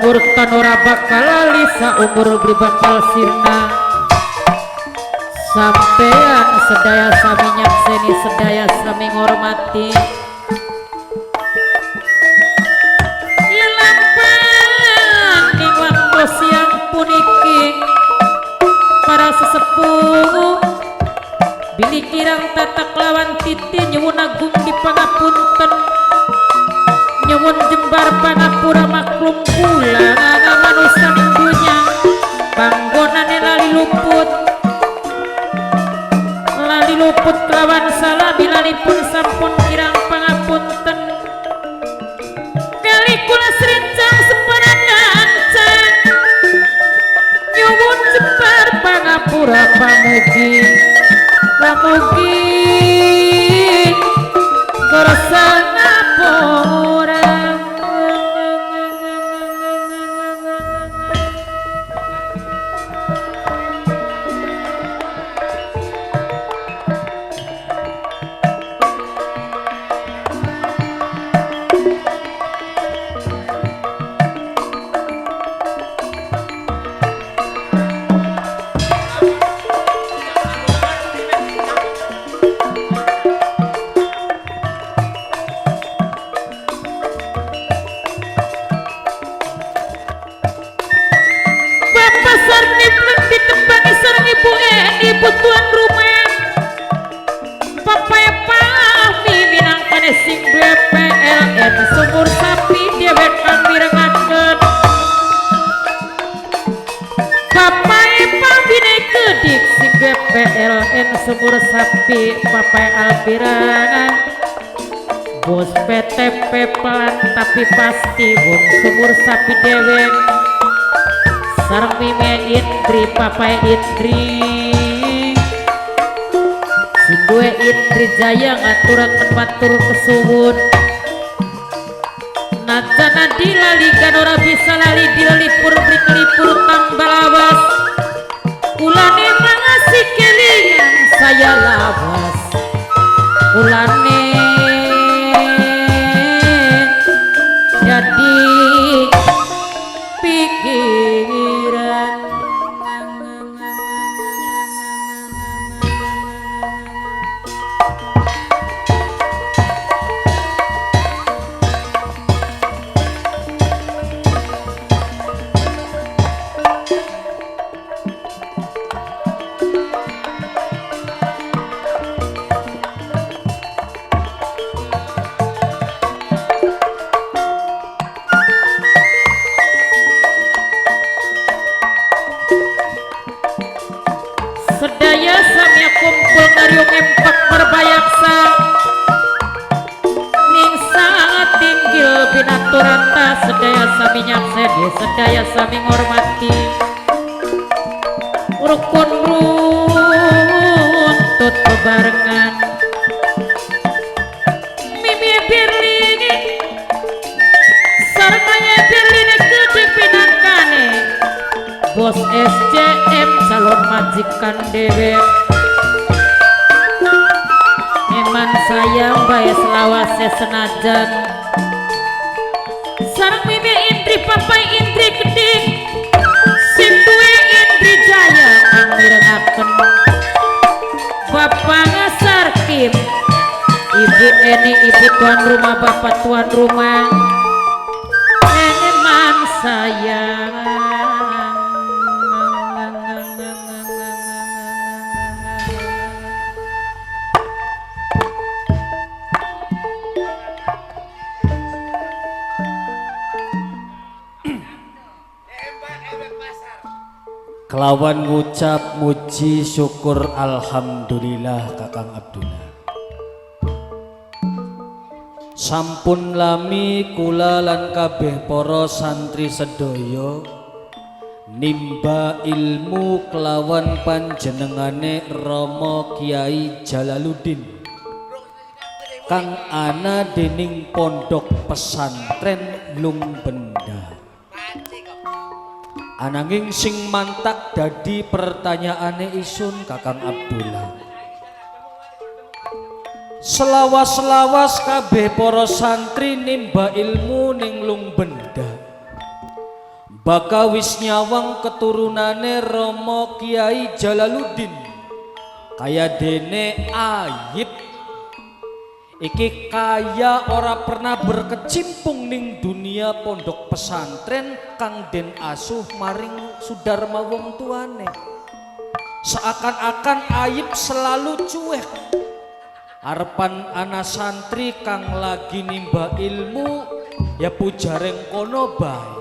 umur tanora bakal lali saumur beli bakal sirna sampean sedaya sami nyakseni sedaya sami ngormati ilapan ning waktu siang puniki para sesepuh bilih kirang tatak lawan titi nyuwun agung di pangapunten nyuwun jembar pangapura maklum kula manusia dunya panggonane lali luput kelawan salah bilanipun sampun kirang pangapunten kali kula serincang separangan nyuwun jembar pangapura pamugi gorsa ngapura tuan rumah papai pami minang panesing BPLN sumur sapi dewek kami rengatkeun papai pami naik kedik sing BPLN sumur sapi papai alpirangan bos PTP pelan tapi pasti bos sumur sapi dewek sareng mime Indri papai Indri Due Indri Jaya ngaturaken matur kesuwun najana dilali kan ora bisa lali dilipur brik-lipur tambah lawas ulane mangasih kelingan saya lawas ulane jadi pikiran sedaya samya kumpul ngariung empak perbayaksa ning sangat tinggil binaturanta sedaya sami nyakseni sedaya sami ngormati rukun runtut bebarengan mimi birling sarengnya birling gede pinangkane bos SCM calon majikan dewek eman sayang bae selawase senajan sareng mimi Indri papai Indri keding sing duwe Indri Jaya angmirengaken bapak ngasarkin ibu Eni ibu tuan rumah bapak tuan rumah eman sayang kelawan ngucap muji syukur alhamdulillah Kakang Abdullah sampun lami kula lan kabeh para santri sedaya nimba ilmu kelawan panjenengane Rama Kiai Jalaluddin kang ana dening pondok pesantren Lungbenda ananging sing mantak dadi pertanyaane isun Kakang Abdullah selawas-selawas kabeh para santri nimba ilmu ning Lungbenda Baka wis nyawang keturunane Romo Kiai Jalaluddin kaya dene Ayib iki kaya ora pernah berkecimpung ning dunia pondok pesantren kang den asuh maring Sudarma wong tuane. Seakan-akan Ayib selalu cuek arepan ana santri kang lagi nimba ilmu ya pujareng kono bae.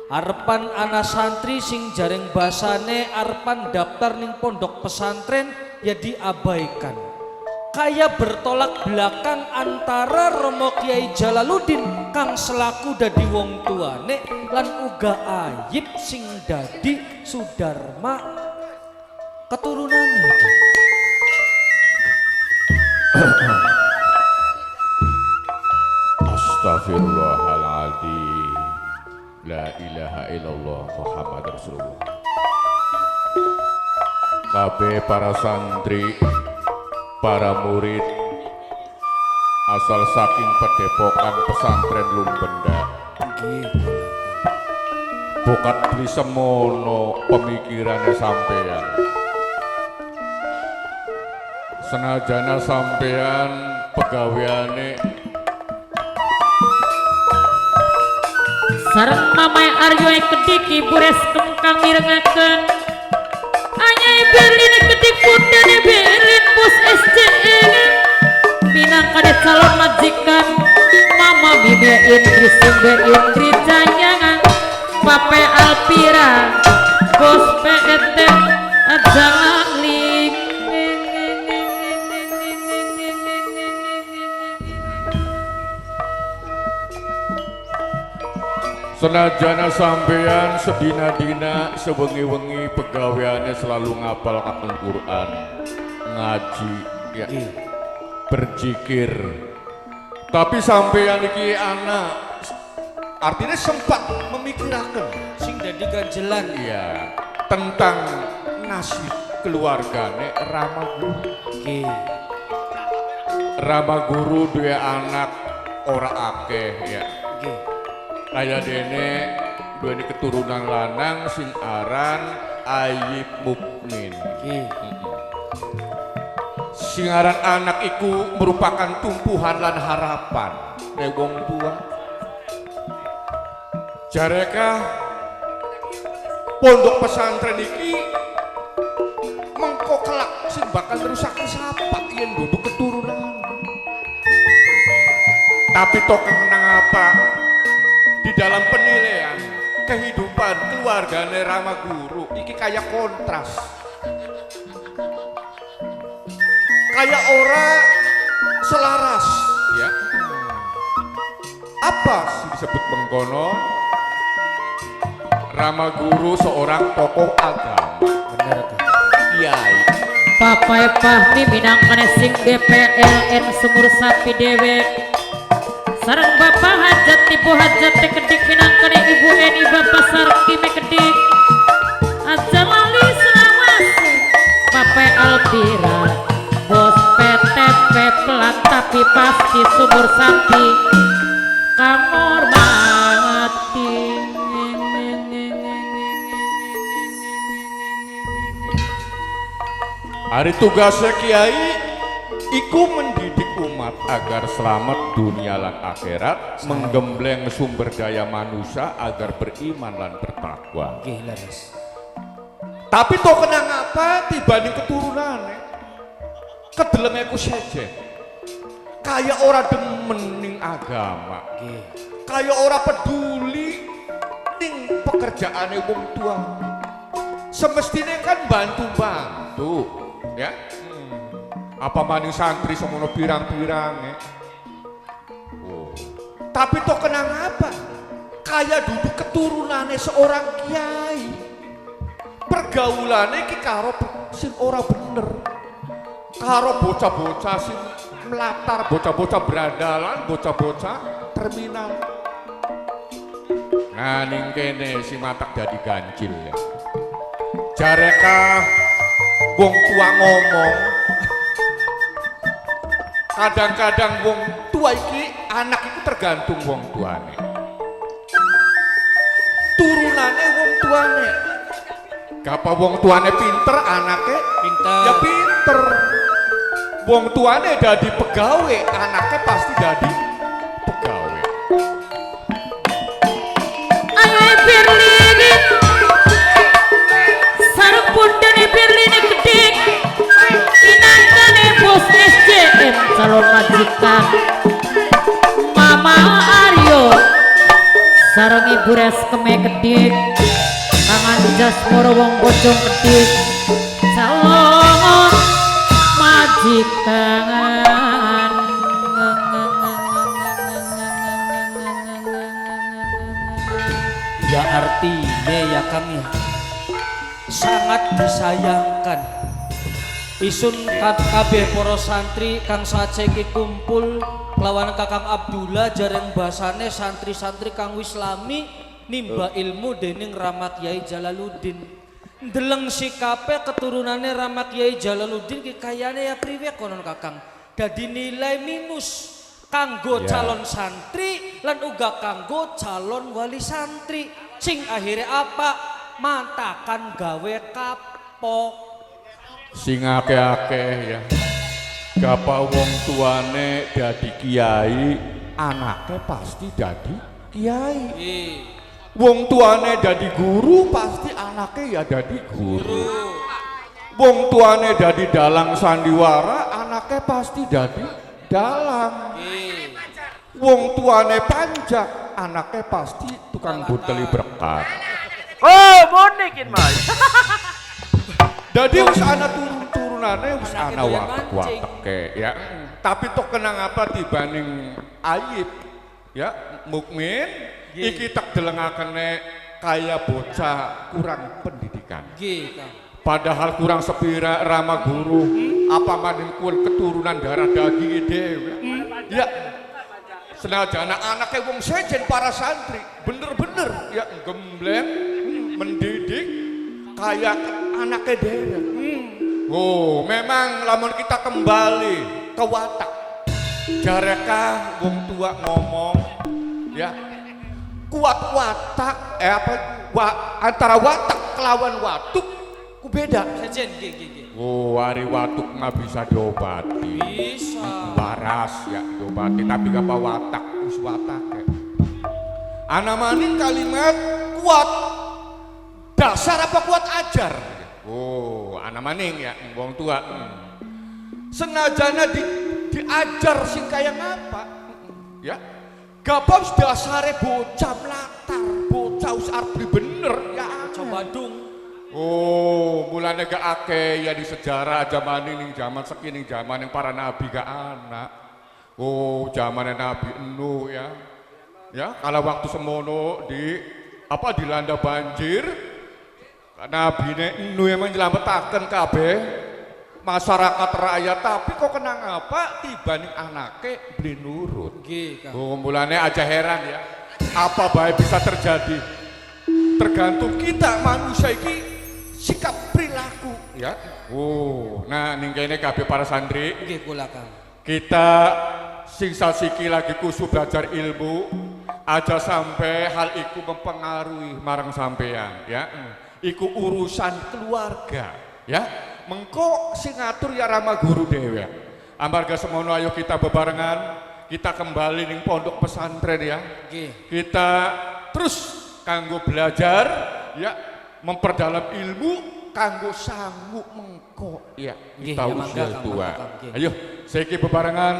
Arepan ana santri sing jareng basane arepan daftar ning pondok pesantren ya diabaikan. Kaya bertolak belakang antara Romo Kiai Jalaluddin kang selaku dadi wong tuane lan uga Ayib sing dadi Sudarma keturunane. Astaghfirullahaladzim. La ilaha illallah Muhammad Rasulullah. Kabeh para santri, para murid asal saking Padepokan Pesantren Lumbenda. Bokat beli semono pemikirannya sampean. Senajana sampean pegaweane sareng mamae Aryo kediki bures kengkang mirengaken anyai Berlin kedik pundane Berlin bos SCN minangka calon majikan mama bibi Indri Simbe Indri Janyangan Pape Alpira bos PET Jangan ling senajana sampean sedina-dina sewengi-wengi pegaweannya selalu ngapal akan Quran, ngaji, ya, berzikir. Tapi sampean iki anak, artinya sempat memikirkan Sing dadi ganjelan ya tentang nasib keluargane Rama Guru. Rama Guru dua anak ora akeh ya. Kaya dene dua ini keturunan lanang sing aran Ayib Mukmin. Sing aran anak iku merupakan tumpuhan lan harapan wong tua. Jareka pondok pesantren iki mengko kelak sing bakal nerusaken sapa yen duduk keturunan. Tapi tok kenang apa? Di dalam penilaian kehidupan keluargane Rama Guru iki kayak kontras, kayak ora selaras ya. Apa sih disebut mengkono? Rama Guru seorang tokoh agama, bener tuh. kiai. Papai Fahmi minangkane sing BPLN Sumur Sapi dewek sareng Bapak Hajat Ibu Hajat kedik minangkane Ibu Eni Bapak Sarki kedik aja lali selawas Papai Alpira bos PTP pelan tapi pasti Sumur Sapi kamor mati. Hari tugasnya kiai iku mendidik umat agar selamat dunia lan akhirat, menggembleng sumber daya manusia agar beriman lan bertakwa. Tapi toh kenang apa dibanding keturunannya kedelemnya ku sejen kayak orang demen ning agama, kayak orang peduli ning pekerjaannya wong tua. Semestinya kan bantu-bantu ya. Apa maning santri semono pirang-pirang ya. Tapi toh kenang apa kayak duduk keturunannya seorang kiai, pergaulannya ki karo sing ora bener, karo bocah-bocah sing melatar, bocah-bocah berandalan, bocah-bocah terminal. Nah ning kene si matak jadi ganjil ya. Jareka wong tua ngomong, kadang-kadang wong tua iki anak itu tergantung wong tuane. turunane wong tuane. Gapa wong tuane pinter, anake Pinter. ya pinter. Wong tuane dadi pegawe, anake pasti dadi pegawe. Ayo Berlin sarung pundane Berlin gede inangkane bos SCM calon majikan Mama Aryo sarung ibu Reskeme gede tangan jas moro wong bojong gede calon majikan. Ya artinya ya Kang ya sangat disayangkan isun kabeh para santri kang saceki kumpul lawan Kakang Abdullah jareng basane santri-santri kang wislami nimba ilmu dening Rama Kyai Jalaluddin. Ndeleng sikape keturunane Rama Kyai Jalaluddin ki kayane ya priwe konon Kakang dadi nilai minus kanggo calon santri lan uga kanggo calon wali santri sing akhirnya apa mantakan gawe kapok Sing akeh-akeh ya. Gapa wong tuane dadi kiai, anake pasti dadi kiai. Wong tuane dadi guru, pasti anake ya dadi guru. Wong tuane dadi dalang sandiwara, anake pasti dadi dalang. Wong tuane panjak, anake pasti tukang buteli berkat. Oh, monikin mas. Jadi wis ana turun-turunane wis ana watek-wateke ya. Tapi toh kenang apa dibanding Ayib ya, Mukmin iki tak delengakene kaya bocah kurang pendidikan. nggih Kang. Padahal kurang sepira Rama Guru, apa maning kuwi keturunan darah daging dhewe. Ya. Senajan anak-anake wong sejen para santri, bener-bener ya gembleng mendidik kayak anaknya dhewe. Oh, memang lamun kita kembali ke watak. Jarekah wong tua ngomong ya. Kuat watak antara watak kelawan watuk ku beda. Sejen nggih. Oh, hari watuk nggak bisa diobati. Bisa. Waras ya diobati, tapi gak watak wis watake. Ana maning kalimat kuat dasar apa kuat ajar. Oh, ana maning ya wong tua. Senajana diajar sing kaya ngapa? Ya. Gapos dasare bocah mlatar, bocah wis arep bener ya Coba dung. Oh, mulane gak akeh ya di sejarah zaman ini zaman sekini zaman yang para nabi gak anak. Oh, zaman Nabi Nuh ya. Ya, kalau waktu semono dilanda banjir, Nabi Nuh yang menyelamatkan kabeh masyarakat rakyat, tapi kok kenang apa dibanding anaknya beli nurut. Nggih Kang. Oh, mulane aja heran ya. Apa baik bisa terjadi? Tergantung kita manusia ini sikap perilaku ya. Oh, nah ning kene kabeh para santri Nggih kula Kang. kita singsa siki lagi kusu belajar ilmu aja sampai hal iku mempengaruhi marang sampean ya. Iku urusan keluarga ya. Mengko sing ngatur ya Rama Guru dhewe. Amarga semono ayo kita bebarengan kita kembali ning pondok pesantren ya. Nggih. Kita terus kanggo belajar ya, memperdalam ilmu kanggo sanggup mengko ya Nggih, kita ya, usia mangga, Kang, tua. mangga, Kang, nggih. Ayo saiki bebarengan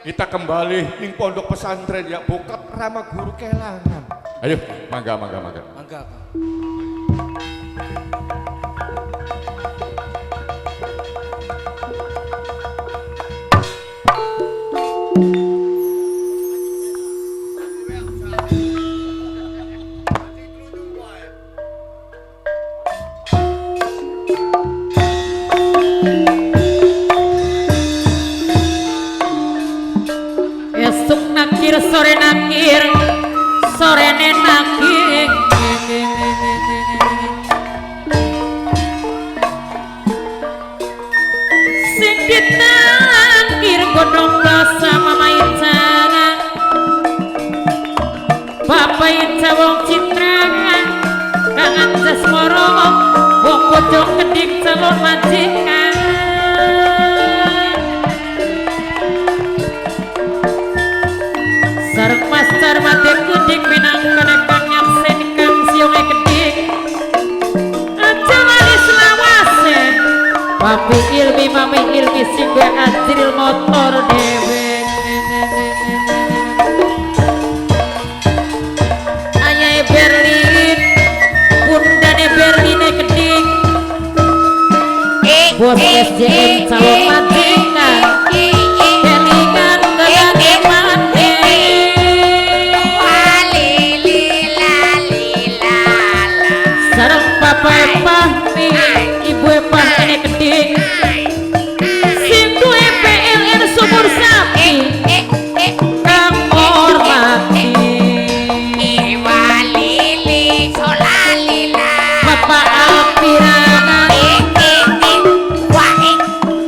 kita kembali ning pondok pesantren ya bokap Rama Guru kelangan. Ayo mangga. Mangga Kang. Esuk nakir sore nakir sorene nakir sing ditangkir godhong basa mama Ica Bapak Ica wong citrangan Jangan jasmoro wong pojok kedik calon majikan. Sareng pasar mati kedik minangkan kang nyaksen kang siunge kedik. Aja manis lawase. Papi ilmi mami ilmi sing gue ajril motor dewe. Ayah Berlin, bundane Berlin kedik. Bos SJM calon majikan. Berlingan kagak mati. Sareng papa pahmi, ibu pahmi kedik. Sing duwe PLN sumur sapi. Kang hormati. Bapak Alpirana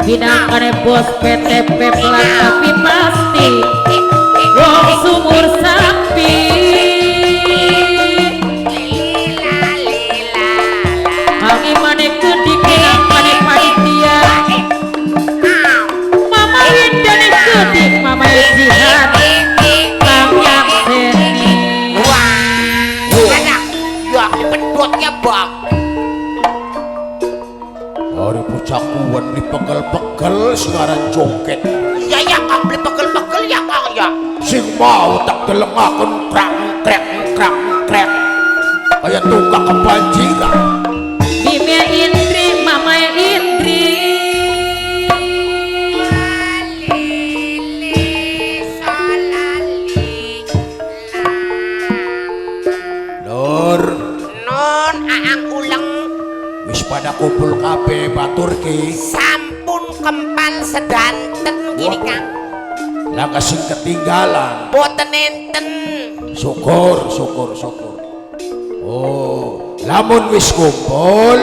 bidangkane bos PTP pelan tapi pasti wong sumur sapi. Hangi mane kedik bidangkane panitia. Mama windane kedik mama jihad kang yakseni. Hari pucakuan dipegel-pegel sekarang joget. Ya kang beli pegel-pegel ya kang ya. Sing mau tak delengaken krek krek krek krek. Kayak tukang kebanjiran. Bimnya Indri, mama Indri. Lur, Non aang ulang wis pada kumpul kabeh batur ki. sampun kempal sedanten gini kang. Lah sing ketinggalan. Boten enten. Syukur, syukur, syukur. Oh, lamun wis kumpul,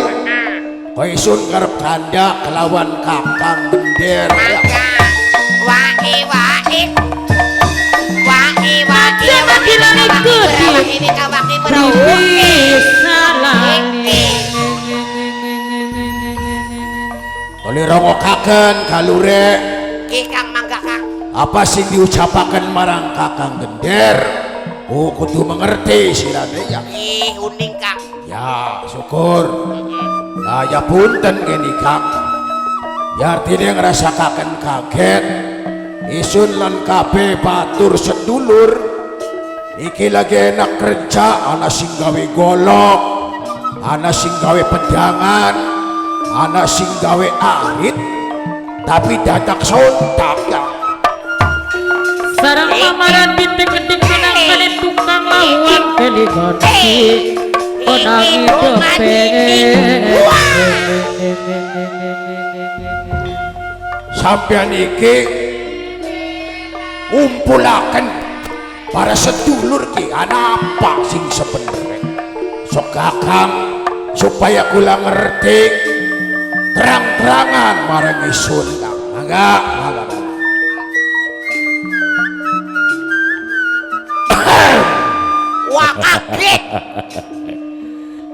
kowe isun karep kandak kelawan Kakang Gender. Ya. Jangan dilani kedik. Ini kawaki Bisa lali. Oleh rongokaken kalure Kang mangga kang. apa sing diucapaken marang Kakang Gender. Oh, kudu mengerti sirane ya. Uning kang. Ya, syukur. Nah, ya punten gini Kang. Ya artinya ngerasakaken kaget. Isun lan kabeh batur sedulur. Iki lagi enak kerja, ana sing gawe golok, ana sing gawe pedangan, ana sing gawe arit, tapi dadak sontak ya. Sarang mamaran kedik minangkane tukang lawan keligasi. Konangi depen. Sampeyan iki ngumpulaken para sedulur ki ana apa sing sebenere sok Kakang supaya kula ngerti terang-terangan marang isun Kang. Mangga. Wah kaget.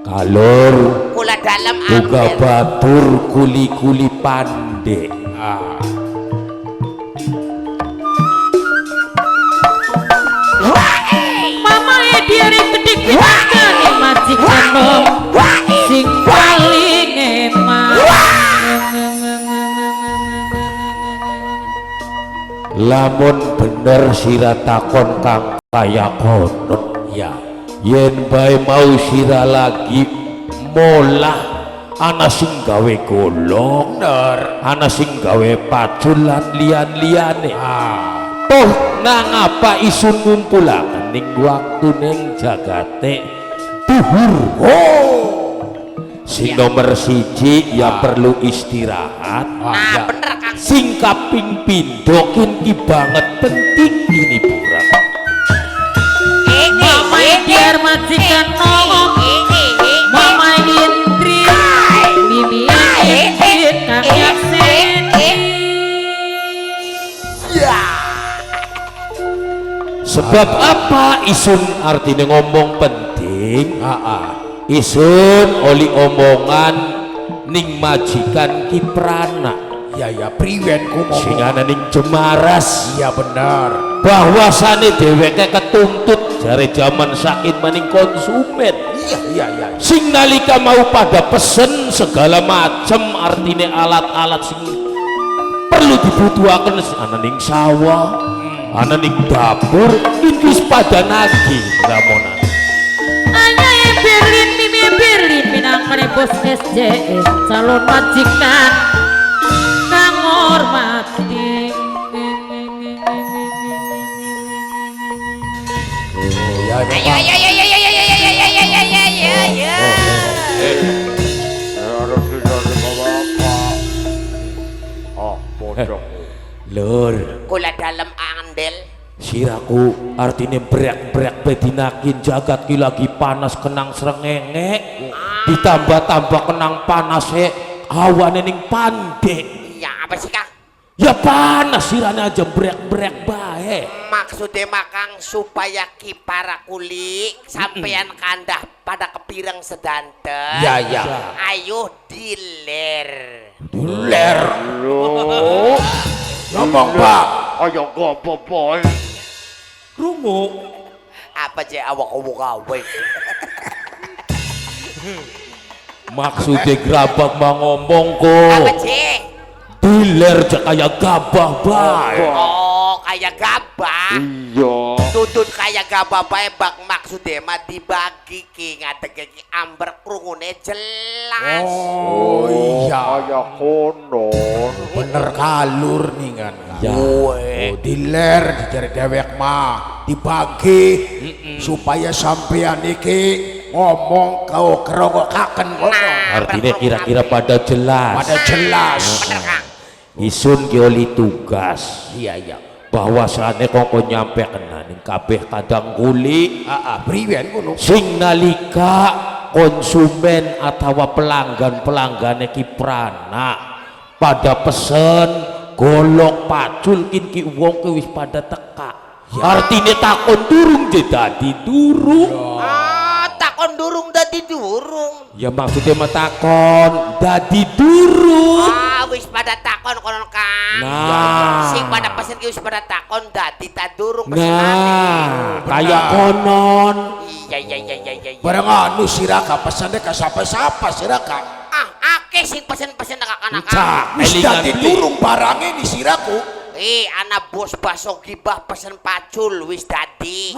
Kalur Kula dalam buka ambil. batur kuli-kuli pande. Mama diari kedik minangkane majikan sing paling emang. Lamun bener sira takon Kang kaya konon ya. Yen bae mau sira lagi molah ana sing gawe golong, ana sing gawe pacul lan liyan-liyane. Toh nang apa isun ngumpulaken ning waktu ning jagate duhur. Sing nomor siji ya perlu istirahat. Nah bener kang. Sing kaping pindho ki banget penting ini burang. Mama diar majikan nolong. Mama Indri, Mimi Indri, Kang Yakseni. Sebab apa isun artinya ngomong penting? isun oli omongan ning majikan Kiprana Ya ya priwen ku sing ngomong. ana ning Jemaras Iya benar. bahwasane dheweke ketuntut jare jaman sakin maning konsumen Iya. sing nalika mau pada pesen segala macem artine alat-alat sing perlu dibutuhaken ana ning sawah ana ning dapur iki wis pada nagih ramonan Ayah Berlin, Mimi Berlin, minangkane bos SJE, calon majikan kang hormati. Ya Ayo ayo ayo ayo ayo ayo ayo ayo ayo ayo ayo. Harus tidak dibawa apa. Ah, bodoh. lur Kula dalam andel. siraku artine brek-brek bedinakin jagat ki lagi panas kenang srengenge ditambah-tambah kenang panase hawane ning pandek Iya apa sih Kang? ya panas sirane aja brek-brek bae Maksudnya makang supaya kipara kuli sampean kandah pada kepireng sedanten. Ya. Ayo diler. Ler. Ngomong Pak. Ayo gopo boy. krungu Apa je awak-awak gawe? maksudnya gerabak mau ngomong Apa kok je? diler aja kayak gabah bae Oh kayak gabah. Iya. Tutut kayak gabah bae bak maksudnya mah dibagi ki ngadeg ki amber krungune jelas. Oh iya. Kayak konon. Bener kalur nih kan. ya Oh diler dicari dewek mah dibagi supaya sampean iki ngomong kau kerogokaken kono. artinya kira-kira pada jelas Pada jelas. Bener Kang. isun ki oli tugas Iya. bahwasane kok nyampe kena ning kabeh kadang kuli Priwen kono. sing nalika konsumen atau pelanggan-pelanggane Kiprana pada pesen golok pacul kin ki wong ki wis pada teka artine takon durung je dadi durung Takon durung dadi durung. ya maksudnya mah takon dadi durung Wis pada takon konon Kang. Nah. Sing pada pesen ki wis pada takon dadi tak durung nah kayak konon Iya. Barang anu siraka pesane ka sapa-sapa siraka. Akeh sing pesen-pesen ka anak-anak. Cak, Wis elingan dadi beli. durung barange ni siraku. Anak bos baso gibah pesen pacul wis dadi.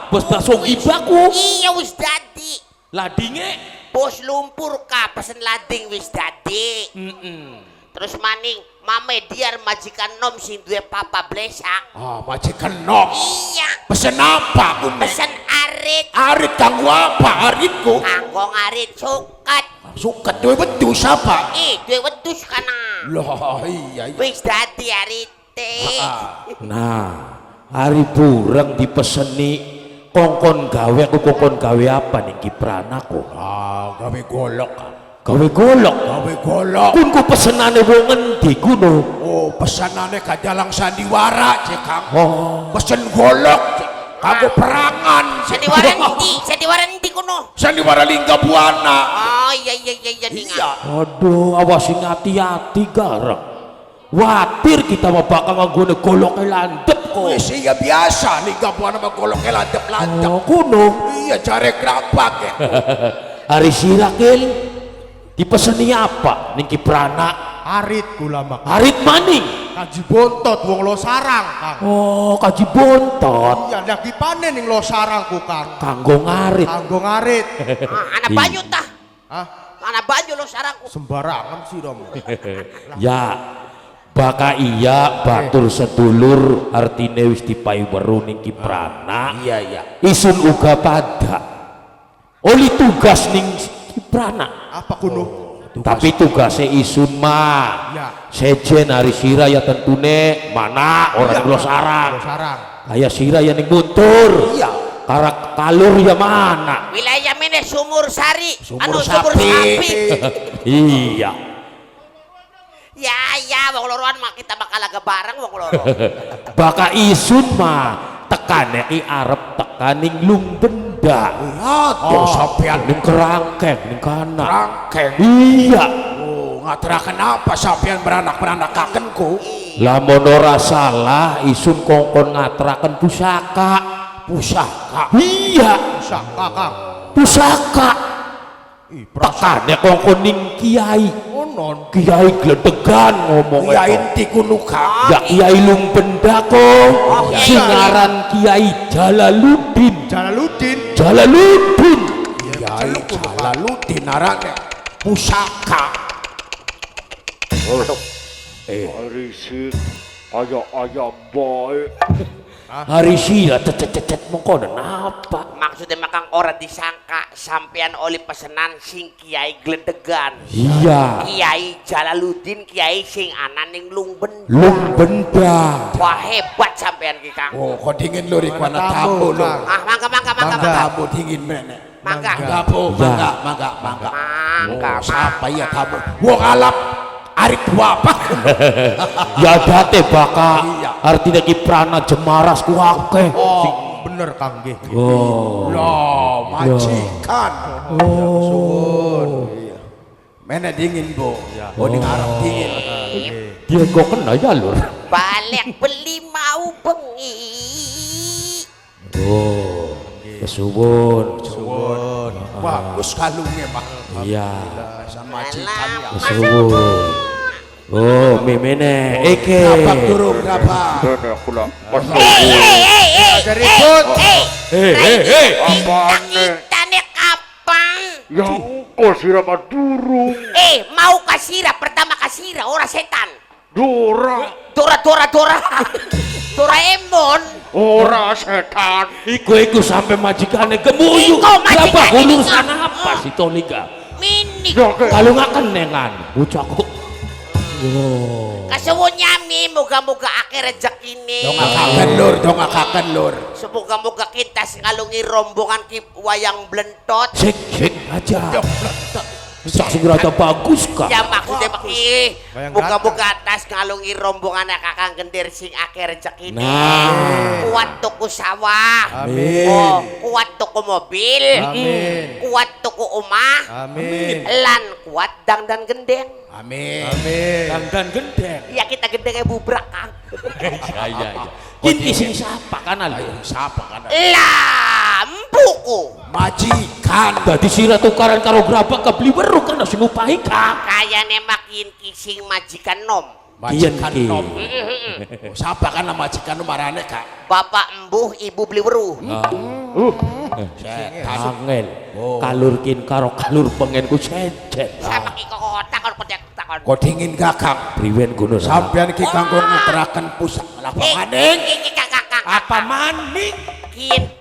bos bakso gibaku Iya wis dadi. ladinge Bos lumpur ka pesen lading wis dadi. Terus maning mame diar majikan nom sing duwe papa blesak. Majikan nom. Iya, Pesen apa ku nek? pesen arit. Arit kanggo apa aritku? Kanggo ngarit suket. Suket duwe wedhus apa? Duwe wedhus kana. Loh iya. Wis dadi arite. nah hari bureng dipeseni kongkon gawe aku kongkon gawe apa nih Kiprana kok Gawe golok. gawe golok Gawe golok. kun ku pesenane wong endi kuno Oh, pesanane ka dalang sandiwara cek Kang. oh Pesen golok kanggo perangan. Sandiwara endi kono? Sandiwara Lingga Buana. Oh iya ningal. aduh awas hati-hati garang watir kita mau bakal nganggone goloknya landep kok Wis iya biasa Lingga Buana mah goloknya landep-landep. oh kuno Iya jare gerabak ya. hari sirakil dipeseni apa ning Kiprana Arit kula mak. harit maning Kaji bontot wong lo sarang, Kang. oh kaji bontot Iya lagi panen ning lo sarangku, Kang. kanggo ngarit Kanggo ngarit. Anak banyu tah. Hah? Anak banyu lo sarangku. Sembarangan sih, Dom. ya baka iya batur sedulur artine wis dipayu weru ning Kiprana Iya. isun uga pada oli tugas ning Kiprana Apa kuno? tapi tugasnya isun mah Ya. sejen hari sira ya tentune mana orang lo sarang Lo sarang. kayak sira ya ning muntur Iya. karak kalur ya mana Wilayah mene sumur sari. Sumur Sumur sapi. sapi. iya Ya wong loroan mah kita bakal laga bareng wong loro. baka isun mah tekane i arep teken makaning lung benda. Aduh sampean Ning kerangkeng ning kana. rangkeng. Iya. Oh, ngaturaken apa sampean beranak-beranakakenku? Lamun ora salah isun kongkon ngaturaken pusaka. Pusaka. Iya, Pusaka Kang. pusaka. Ih, perasaan Tekane kongkon ning kiai. non. Kiai gledegan ngomong Ya inti kunuka. Ya Kiai lung benda kok. Singaran Kiai Jalaluddin. Jalaluddin. Jalaluddin. Kiai Jalaluddin arane pusaka. Risik ayah boy. Hari sila cet mengko napa? Maksudnya makang orang disangka sampean oleh pesenan sing kiai gledegan. Iya. Kiai Jalaluddin kiai sing anan ning lung benda. Lung benda. Wah hebat sampean ki Kang. Oh, kok dingin lho rek Mana ana tamu, tamu lho. Kang. Ah mangga Ana tamu dingin mene. Mangga. Tamu, Ya. mangga. Mangga. Oh, siapa ya tamu? Wong alap arit apa? Ya date baka. Iya. Artinya ki prana jemaras ku akeh. Oh, bener Kang nggih. Oh. Loh, majikan. Oh. Mene dingin, Bu. Oh, ning arep dingin. Dia kok kena ya lur. Balik beli mau bengi. Oh. Kesuwun. Bagus kalungnya, Pak. Iya. Sama majikan ya. Kesuwun. Oh, mimene eke. Dapat durung dapat. Dene kula pas Ada ribut. apaan nih? Tane kapan? Yang kok sirama durung Mau kasira pertama kasira ora setan. Dora Dora. Doraemon. ora setan. Iku sampai majikane gemuyu. Iko majikane Apa urusan iko. apa sih Tolika? Mini. Ya ke Kalau nggak kenengan, bocahku. Wow. Kasuwun nyami moga-moga akeh rezekine. Dongakaken lur. Semoga-moga kita ngalungi rombongan ki wayang blentot. Cek aja. Saksi raja bagus kak. Ya maksudnya beki Wayang moga-moga atas ngalungi rombongan Kakang Gender sing akeh rezekine. Nah. Kuat tuku sawah. Amin. Oh, kuat tuku mobil. Amin. Kuat tuku omah. Amin. Lan kuat dan gendeng. Amin. Amin. Dan gendeng. Ya kita gendengnya bubrak Kang. Iya. Kinti sing siapa kan Ayo siapa kan? Lampuku. Majikan. Dadi sira tukaran karo grabak kebeli weru kan sing ngupahi kak. Kayane makin kising majikan nom. Majikan Kian, Ki. nom. Oh, siapa kan nama majikan nom marane kak? Bapak embuh, ibu beli weruh. Angel. Kalurkin karo kalur pengenku sedet. Sama ki kok takon takon. Kok dingin kakak? Priwen gono Sampean ki kanggo ngaturaken pusaka napa maning? Kakak. apa maning?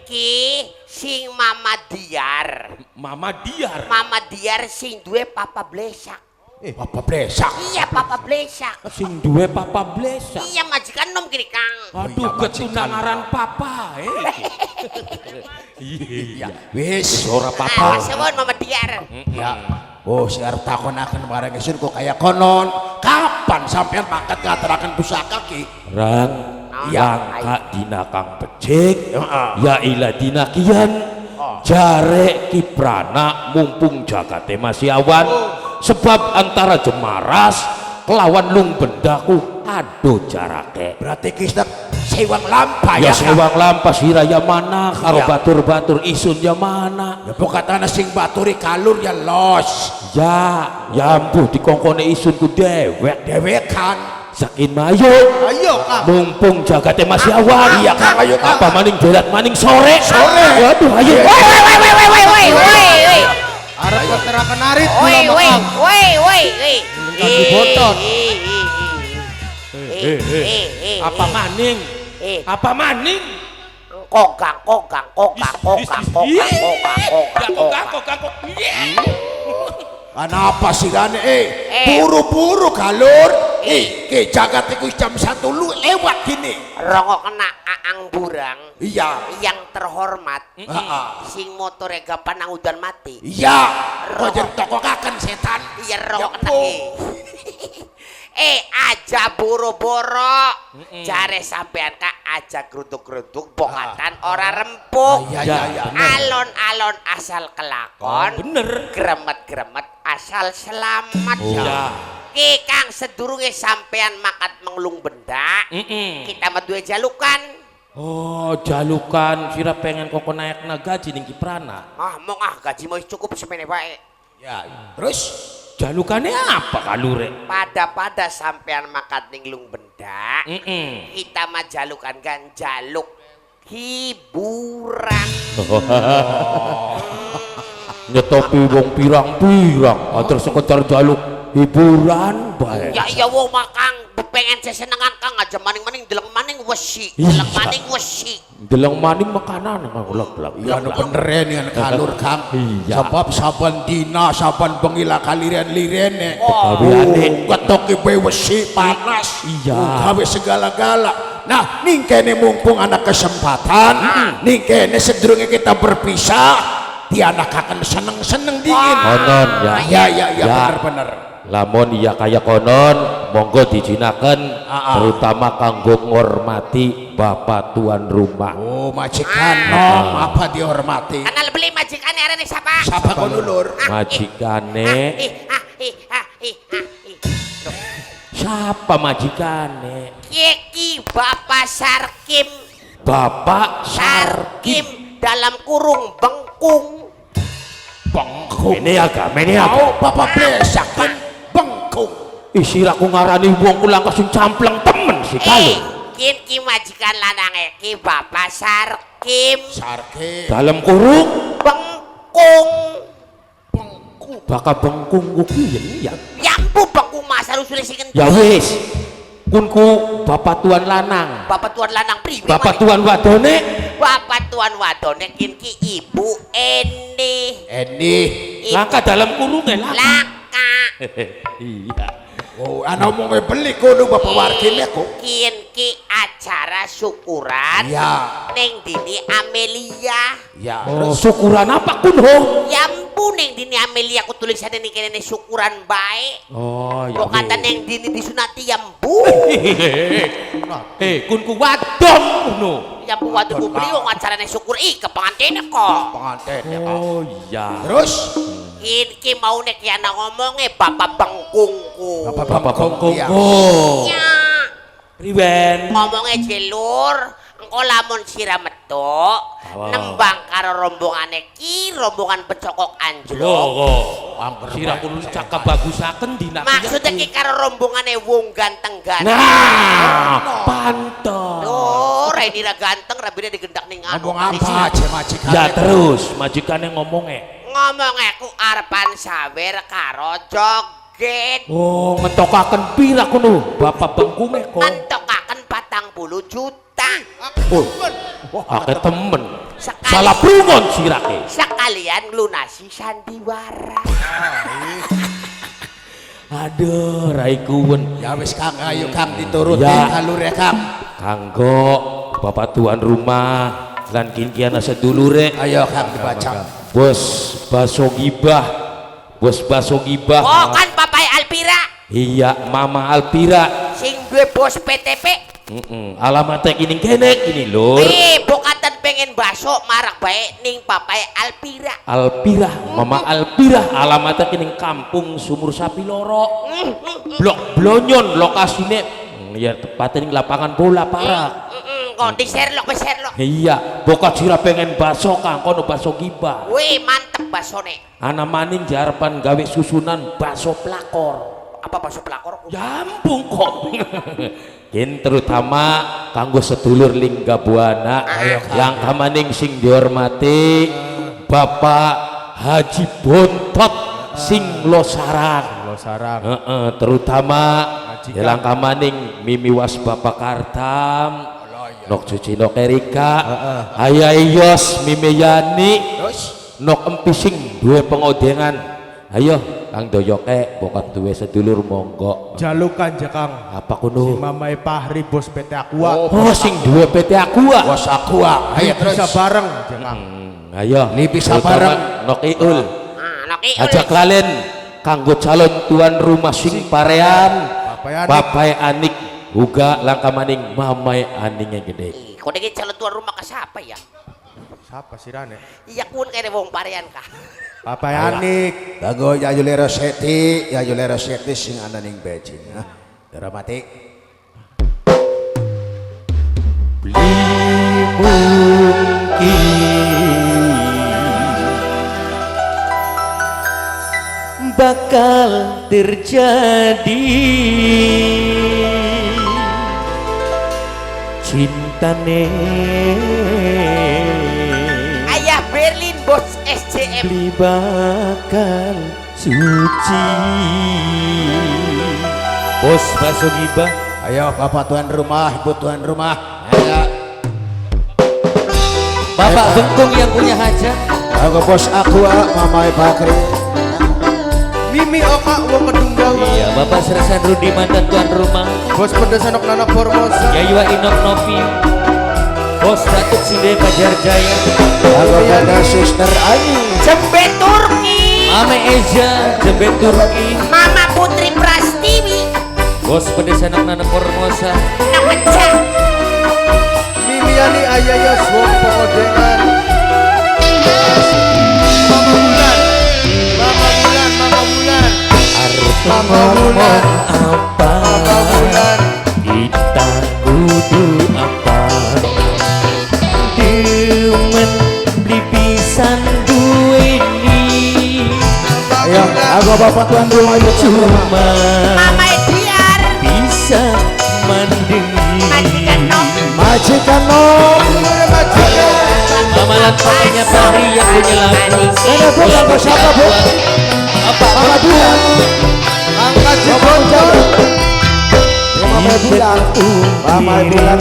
Ki sing Mama Diar. Mama Diar. Mama Diar sing duwe papa blesak. Apa blesak? Iya papa blesak. Sing duwe papa blesa. Iya majikan nom kini Kang. Aduh ketunangaran papa Iya. Wis Ora papa. Sewon Mama Diar. ya. Oh, si arep takonaken bareng isun kok kaya konon. Kapan sampean mangkat ngaturaken pusaka ki? Rang yang kak dina kang becik ya ila dina kian jare kiprana mumpung jagate masih awan sebab antara jemaras kelawan lung bendaku aduh jarake Berarti ki sewang lampa ya ya. sewang lampas hiraya mana karo Iya. batur-batur isun ya mana Ya pokoknya sing baturi kalur ya los. ya ampuh dikongkone isun ku dewek Dewekan. sakin mayo Ayo Kang. mumpung jagate masih awan Iya, Kang, ayo, Kang. apa maning jerat maning sore waduh ayo Woi. Arep keterakan arit Woi. Kaki botot. apa maning apa maning Kokang. Kenapa sih kan Eh. buru-buru kalur ke jagat iku jam 1 lu lewat gini. Rongok kena aang burang Iya. yang terhormat. Heeh. Sing motore gapan nang udan mati. Iya. Kok jadi tokokaken setan. Iya rongok Ya, kena Bu. aja boro-boro jare sampean Kak aja geruduk-geruduk bokatan ora rempuk. Iya. Alon-alon asal kelakon. Bener. Gremet-gremet asal selamat. Iya. Ki Kang sedurunge sampean makat menglung benda. Kita mah duwe jalukan. Oh, jalukan sira pengen kok naikna gaji ning Kiprana. Mong gaji mau cukup semene bae. Ya, terus Jalukannya apa kalure? Pada sampean makat ninglung benda. Kita mah jalukan kan jaluk hiburan. Nyetopi wong pirang-pirang atur sekedar jaluk hiburan bae. Ya iya wong makang pengen sesenengan Kang aja maning-maning deleng maning wesi. Iya. Deleng maning wesi. Deleng maning makanan ngulek-ulek. ya nu bener nih kalur Kang. Iya. Sebab saban dina saban bengi lah kaliren-lirene. Gaweane Ketok ibe wesi panas. Iya. Gawe segala-gala. Nah, ning kene mumpung anak kesempatan, ning kene sedurunge kita berpisah, dianakaken seneng-seneng dingin. konon ya. Ya, bener-bener. Lamun iya kaya konon monggo dijinaken terutama kanggo ngormati bapak tuan rumah. Oh, majikan nom apa dihormati? Kenal beli majikane arane siapa? Siapa konulur? Majikane siapa majikane? Ki Bapak Sarkim. Bapak Sarkim dalam kurung bengkung. Bengkung. Ini agak Oh, Bapak Blesak kan bengkung. isiraku ngarani wong kulang kasing campleng temen si kalau Ki majikan lanange Ki Bapak Sarkim. Sarke. dalam kurung Bengkung. bakal bengkung kukian ya. Yampu bengkung masa lu sudah singen. Ya wis kunku bapak tuan lanang Bapak tuan lanang priwe. bapak tuan wadone Bapak tuan wadone ki Ibu Eni. langka dalam kurungnya lah. Laka. Iya. Oh, ana omong beli kono Bapak wargine kok. Ki acara syukuran. Ya. Neng Dini Amelia. Ya, Oh, syukuran apa kunho? Yampu neng Dini Amelia aku tulisannya nih kene syukuran baik. Oh, ya. Kok kata neng Dini disunati yampu. Kunku wadon kuno. Yampu waktu ku beli wong acarane syukur kepengantene kok. pengantin. Oh, iya. Terus Ki mau nek yana ngomongnya Bapak Bengkungku. Bapak bengkung. Iya. Oh. Ya. Riwen. Ngomongnya jelur, engko lamun sira metu nembang karo rombongane Ki, rombongan pecokok anjlok. Loh, sira kudu cakap bagusaken dina. Maksudnya Ki karo rombongane wong ganteng-ganteng. Nah, pantes. Loh, Rainira ganteng rabine digendak ning anu. ngomong apa aja majikan? Ya terus majikane ngomongnya. Ngomongnya ku arepan sawer karo joget. Oh, ngentokaken pira kuno? Bapak bengkunge kok. Mentokaken 40 juta. Oh, akeh temen. Sekali- Salah prungon sirake. Sekalian lunasi sandiwara. Aduh, raikuwen. Ya wis Kang, ayo Kang dituruti Ya. kalur ya Kang. Kanggo bapak tuan rumah lan kinkiana sedulure. Ayo Kang dibaca. Bos baso gibah. Bos baso gibah. Oh kan Papai Alpira Iya, Mama Alpira. sing duwe bos PTP. Alamatnya kini kene kini lur. Bokatan pengen baso marak bae ning Papai Alpira. Alpira, Mama Alpira. Alamatnya kini kampung Sumur Sapi Loro. Blok Blonyon lokasinya. Ya tepatnya di lapangan bola para. Kok di Sherlock wis Sherlock. Iya, bokat sira pengen baso kang kono baso gibah. Wih mantep basone. Ana maning jarepan gawe susunan baso pelakor. Apa baso pelakor? Jampung kok. Kin terutama kanggo sedulur Lingga Buana yang kamaning sing dihormati Bapak Haji Bontot sing Losarang. Terutama yang kamaning Mimi Was Bapak Kartam. Nok cuci nok Erika. Ayayos Mimi Yani. Nok empising dua pengodengan. Ayo Kang Doyoke bokat duwe sedulur monggo. Jalukan aja Kang. Apa kuno? Mamai Fahri bos PT Aqua. Oh sing duwe PT Aqua. Bos Aqua. Ayo terus. Bisa bareng aja Kang. Ayo Ini bisa terutama bareng. Nok Iul. Laki Ajak lalen kanggo calon tuan rumah sing parean. Bapak Anik. Bapak Anik uga langkah maning mamai aningnya gede. Ih, kau dengan calon tuan rumah ke siapa ya? Siapa sih Rane? Iya kun kayak wong parean kah? Papa Yanik. Bago ya Juli Rosetti sing ana ning bejin. Dara mati. Mungkin bakal terjadi cintane Ayah Berlin bos SCM. beli bakal suci bos bakso gibah. Ayo Bapak tuan rumah, Ibu tuan rumah. Ayo. Bapak Bengkung yang punya hajat. Aku bos aku, Mama Bakri. Mimi Oka wong kedunggawa. Iya, Bapak Sersan Rudi mantan tuan rumah. Bos pedas anak Nana Formosa. Yayua Inok Novi. Bos Datuk Sinde Pajar Jaya. Aku pada Sister Ani. Jembe Turki. Mame Eja Jembet Turki. Mama Putri Prastiwi. Bos pedas anak Nana Formosa. Nak pecah. Mimi Yani Ayayas wong pengodengan. Mama Bulan. Mama Bulan, Mama Bulan. Arep Mama ngomong Bulan. apa? Mama Bulan. Kita kudu apa? Demen beli pisan duweni. Ayo, aku Bapak tuan rumah, Ibu tuan rumah. Cuma Mama Ediar. bisa mendengi Majikan Nom. Majikan Nom. amalan papanya Fahri yang punya lagu. Ada Bu, Bapak siapa Bu? Apa Mama Bulan. Angkat Bapak jempol. Bulan. Ya, Mama Bulan. Mama Bulan.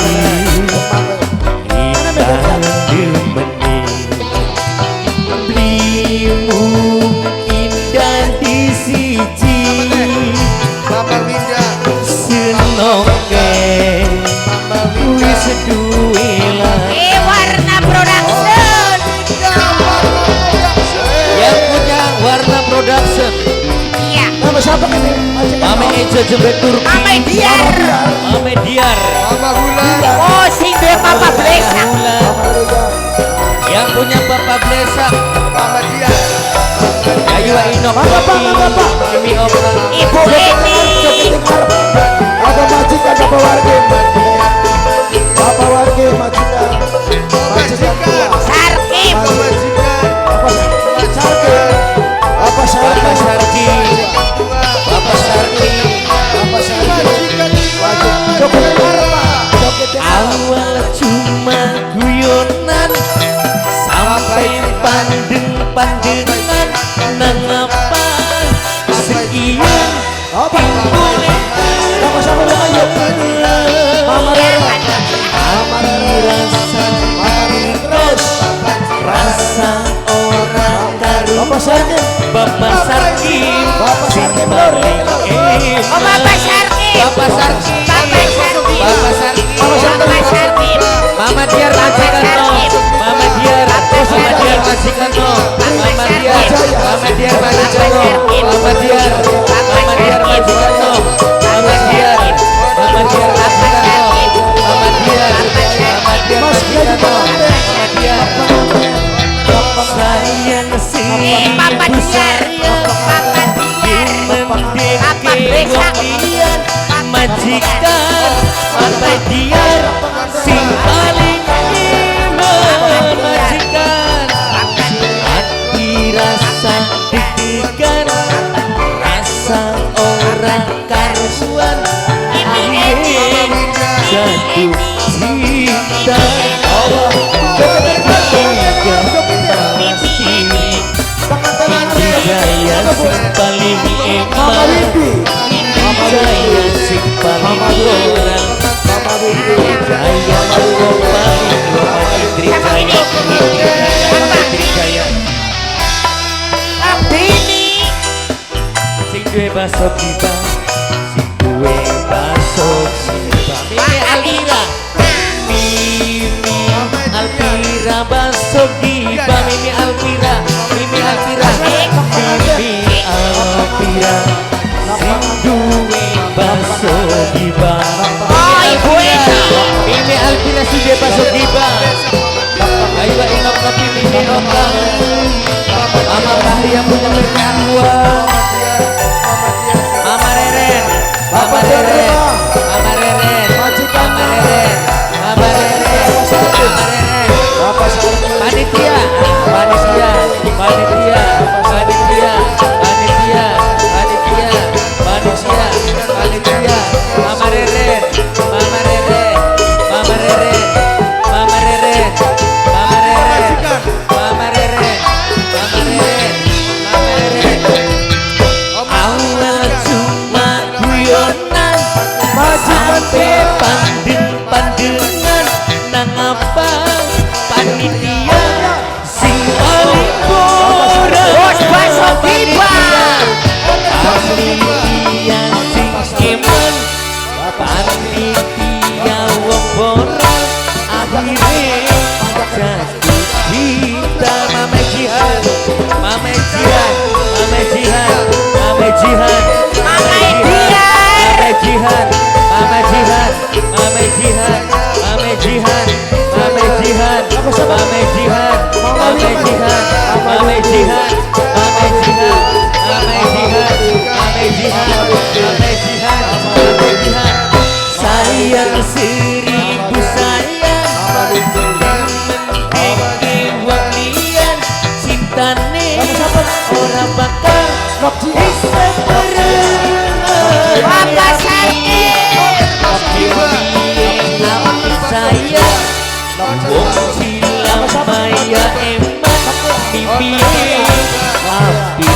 kita demeni beli mungkin dan disiji Mama Winda. senongke Mama Winda. wis duwe lah Warna Production. yang punya Warna Production. Iya. Nama siapa ini? Majikan Mame Nom. Eja Jembet Turki. Mama Ediar. Mame Diar. Mama Bulan. Oh, sing duwe Papa Blesa. Bulan. Yang punya Bapak Blesa. Mama Dia. Ayu Inok Bapak, Bapak. Mimi Oka. Ibu Eni. Bapak majikan, Bapak warga. Bapak warga majikan. Majikan tua. Sarkim. Majikan. Bapak Sarki. Bapak Sarki. Bapak Sarki. Bapak Sarki. Bapak Sarki. Wajib. Joget Arma. Joget Awal cuma guyonan sampai pandeng-pandengan nangapa sekian Apa? Nama siapa namanya? Mama Rera. Mama Rera. rasa Mama Terus. rasa orang karu Bapak Sarki. Bapak Sarki Bapak Sarki. Oh, Bapak Sarkim. Bapak Sarki Bapak Sarkim. Bapak Sarki Bapak Sarkim. Mama Diar majikan no Mama Diar majikan no Mama Diar majikan no Mama Diar majikan no Mama Diar majikan no Mama Diar majikan no Mama Diar sayang sih Papa Diar. Papa Diar. Papa Blesa. majikan Mama Diar sing paling iman majikan hati rasa deg-degan rasa orang karuan angin jatuh cinta tiga balas diri Jaya sing paling Mama eman Windy. Jaya sing paling orang Jaya sing paling Indri Jaya Indri Jaya Abini. sing duwe baso giba sing duwe baso giba Mimi Alvira Mimi Alvira baso giba Mimi Alvira Mimi Alvira Mimi Alvira sing duwe baso giba Oh, dia pasuk giba. Ayo inok kopi mimi okang. Mama Kahria punya mertua. Mama Reren, Mama Reren, Mama Reren, Mama Reren, Mama Reren, Mama Reren. Panitia, panitia, panitia, panitia, panitia, panitia, panitia, panitia. Mama Reren, Mama Reren, Mama Reren, Mama Reren, Mama Reren, Mama Reren, Mama Reren, Mama Reren. Awal cuma guyonan, sampai pandeng-pandengan, nang apa panitia sing paling boros. Bos Basok Giba. Panitia sing eman, panitia wong boros, akhirnya jadi kita. Mame Jihan, Mame Jihan, Mame Jihan, Mame Jihan, Mame Jihan, Mame Jihan, Mame Jihan, Mame Jihan, Mame Jihan, Mame Jihan, Mame Jihan, Mame Jihan, Mame Jihan, Mame Jihan, Mame Jihan, Mame Jihan, Mame Jihan. Sayang seribu sayang, mending walian cintane orang bakal bisa Bapak Sandi. saya wong silam maya eman mimpi api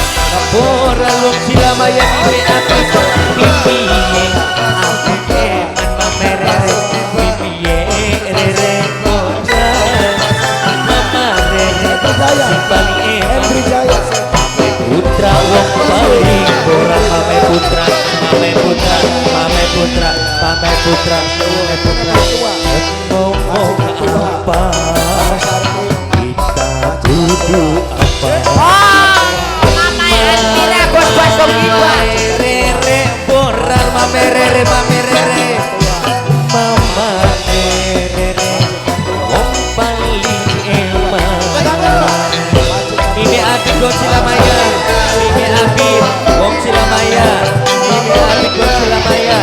ora wong silam maya mimpi api mimpi api eman mamerere mimpi rere kota mama rere si paling eman putra wong paling ora mame putra mame putra mame putra mame putra mame putra ngomong apa kita duduk apa Mama Elvira Bos Basok Giba. rere boral mame rere mame rere mama rere wong paling eman ini api gong silamaya ini api gong silamaya ini api gong silamaya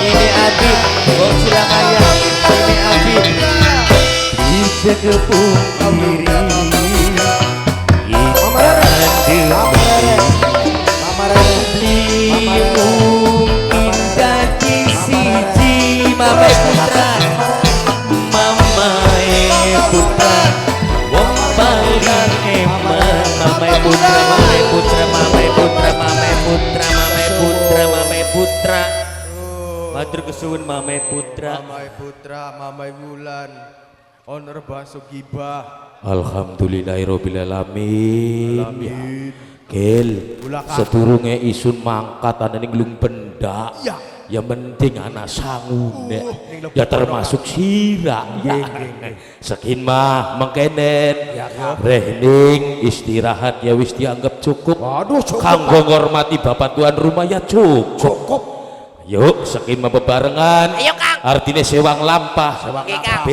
ini api gong silamaya ini api bisa kepung diri mungkin dadi siji mama putra mama putra wong paling eman mama putra mama putra mama putra mama putra mama putra mama putra matur kesuwun mama putra Mamai Putra, Mamai Wulan, Honor Basok Giba. alhamdulillahirabbil alamin. Gel, sedurunge isun mangkat ana ning lung benda. Ya penting ana sangune. Ya termasuk sira. Ya. Sekin mah mengkenen. Rehning istirahat ya wis dianggap cukup. Kanggo ngormati bapak tuan rumah ya cukup. Yuk sekin mah bebarengan. Ayo Kang. Artinya sewang lampah. Oke, Kang. B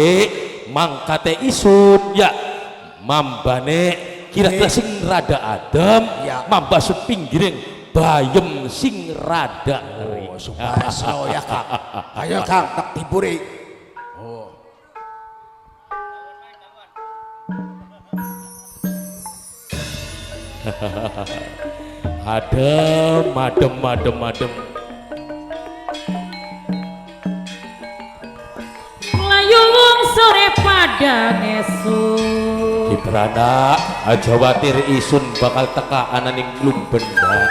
mangkate isun ya mambane kira-kira sing rada adem mamba sepinggiring bayem sing rada ngeri Suparesno ya Kang. Ayo Kang, tak tiburi. adem. Layung sore padang esuk Kiprana aja watir isun bakal teka ananing lung benda.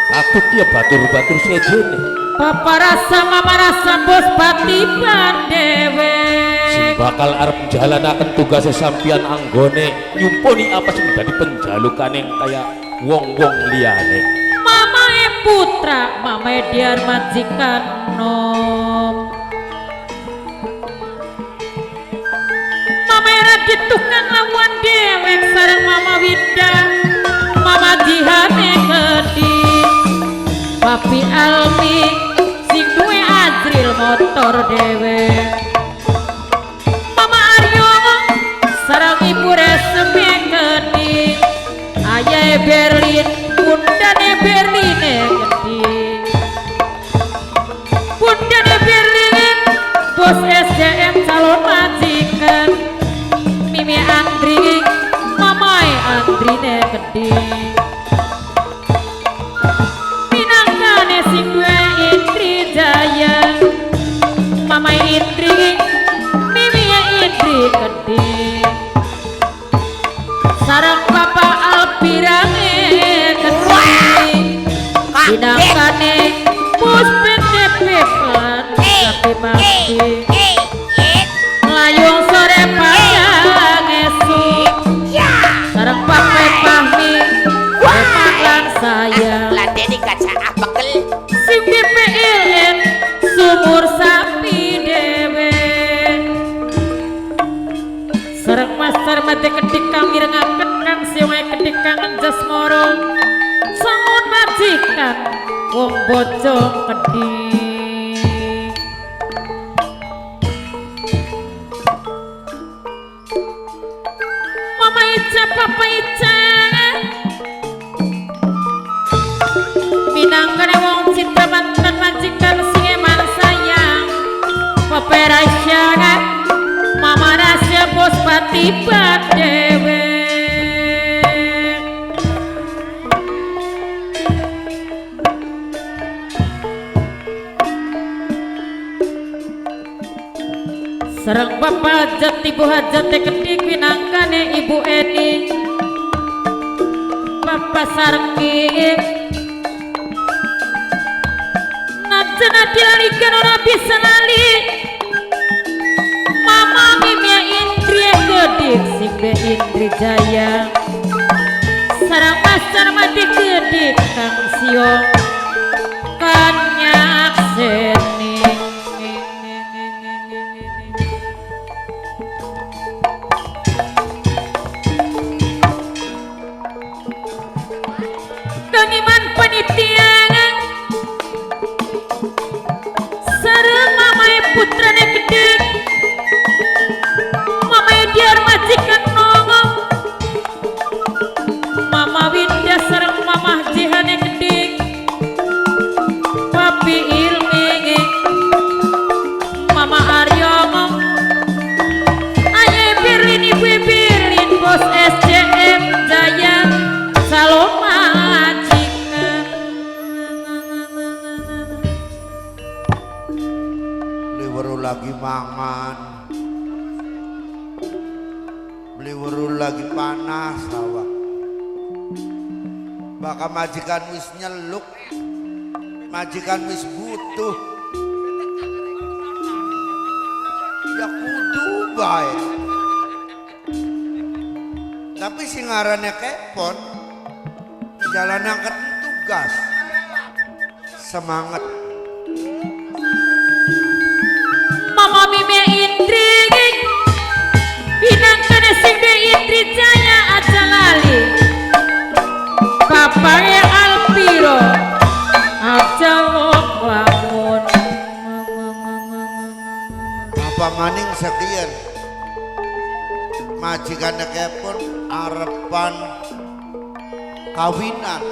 Aku dia batur-batur sejene. Papa rasa mama rasa bos patiban dewe Sing bakal arep jalanaken tugasnya sampian anggone nyumponi apa sing dadi penjalukane kaya wong-wong liyane. Mama putra mama diar majikan nom mama radit tukang lawan dewek sareng mama Winda mama jihane gede papi Almi sing duwe Azril motor dewek bebas tapi mati layung sore padang esuk sareng pape pahmi emang sayang Ladeni kaca apel sing BPLN sumur sapi dewe sareng master mate kedik kang mirengaken kang siwae kedik kang anjas moro sangun majikan wong bojong kedik mama ica papa ica minangkane wong citra mantan majikan sing eman sayang peperasyangan mama rahasia bos patiban dewe sareng bapak hajat ibu hajat kedik minangkane ibu Eni bapak sarengki najana dilalikan ora bisa lali mama mimia Indri gedik sing be Indri Jaya sareng pasar mati gedik kang siong kanyak seni kang iman panitia sareng mamae putrane gedeg mamae diar majikan nongong mama Winda sareng mama jihane gedeg papi Ilmi mama Aryomo ayah Berlin ibu Berlin bos SCM Jaya salon majikan Liweru lagi mangan, liweru lagi panas awak. Baka majikan wis nyeluk, majikan wis butuh. Ya kudu bae. Tapi sing ngarannya kepon, jalan angkat tugas. Semangat. mama mime Indri binangkane sing be Indri Jaya aja lali bapake Alpiro aja bangun Apa maning sekian majikan kepon arepan kawinan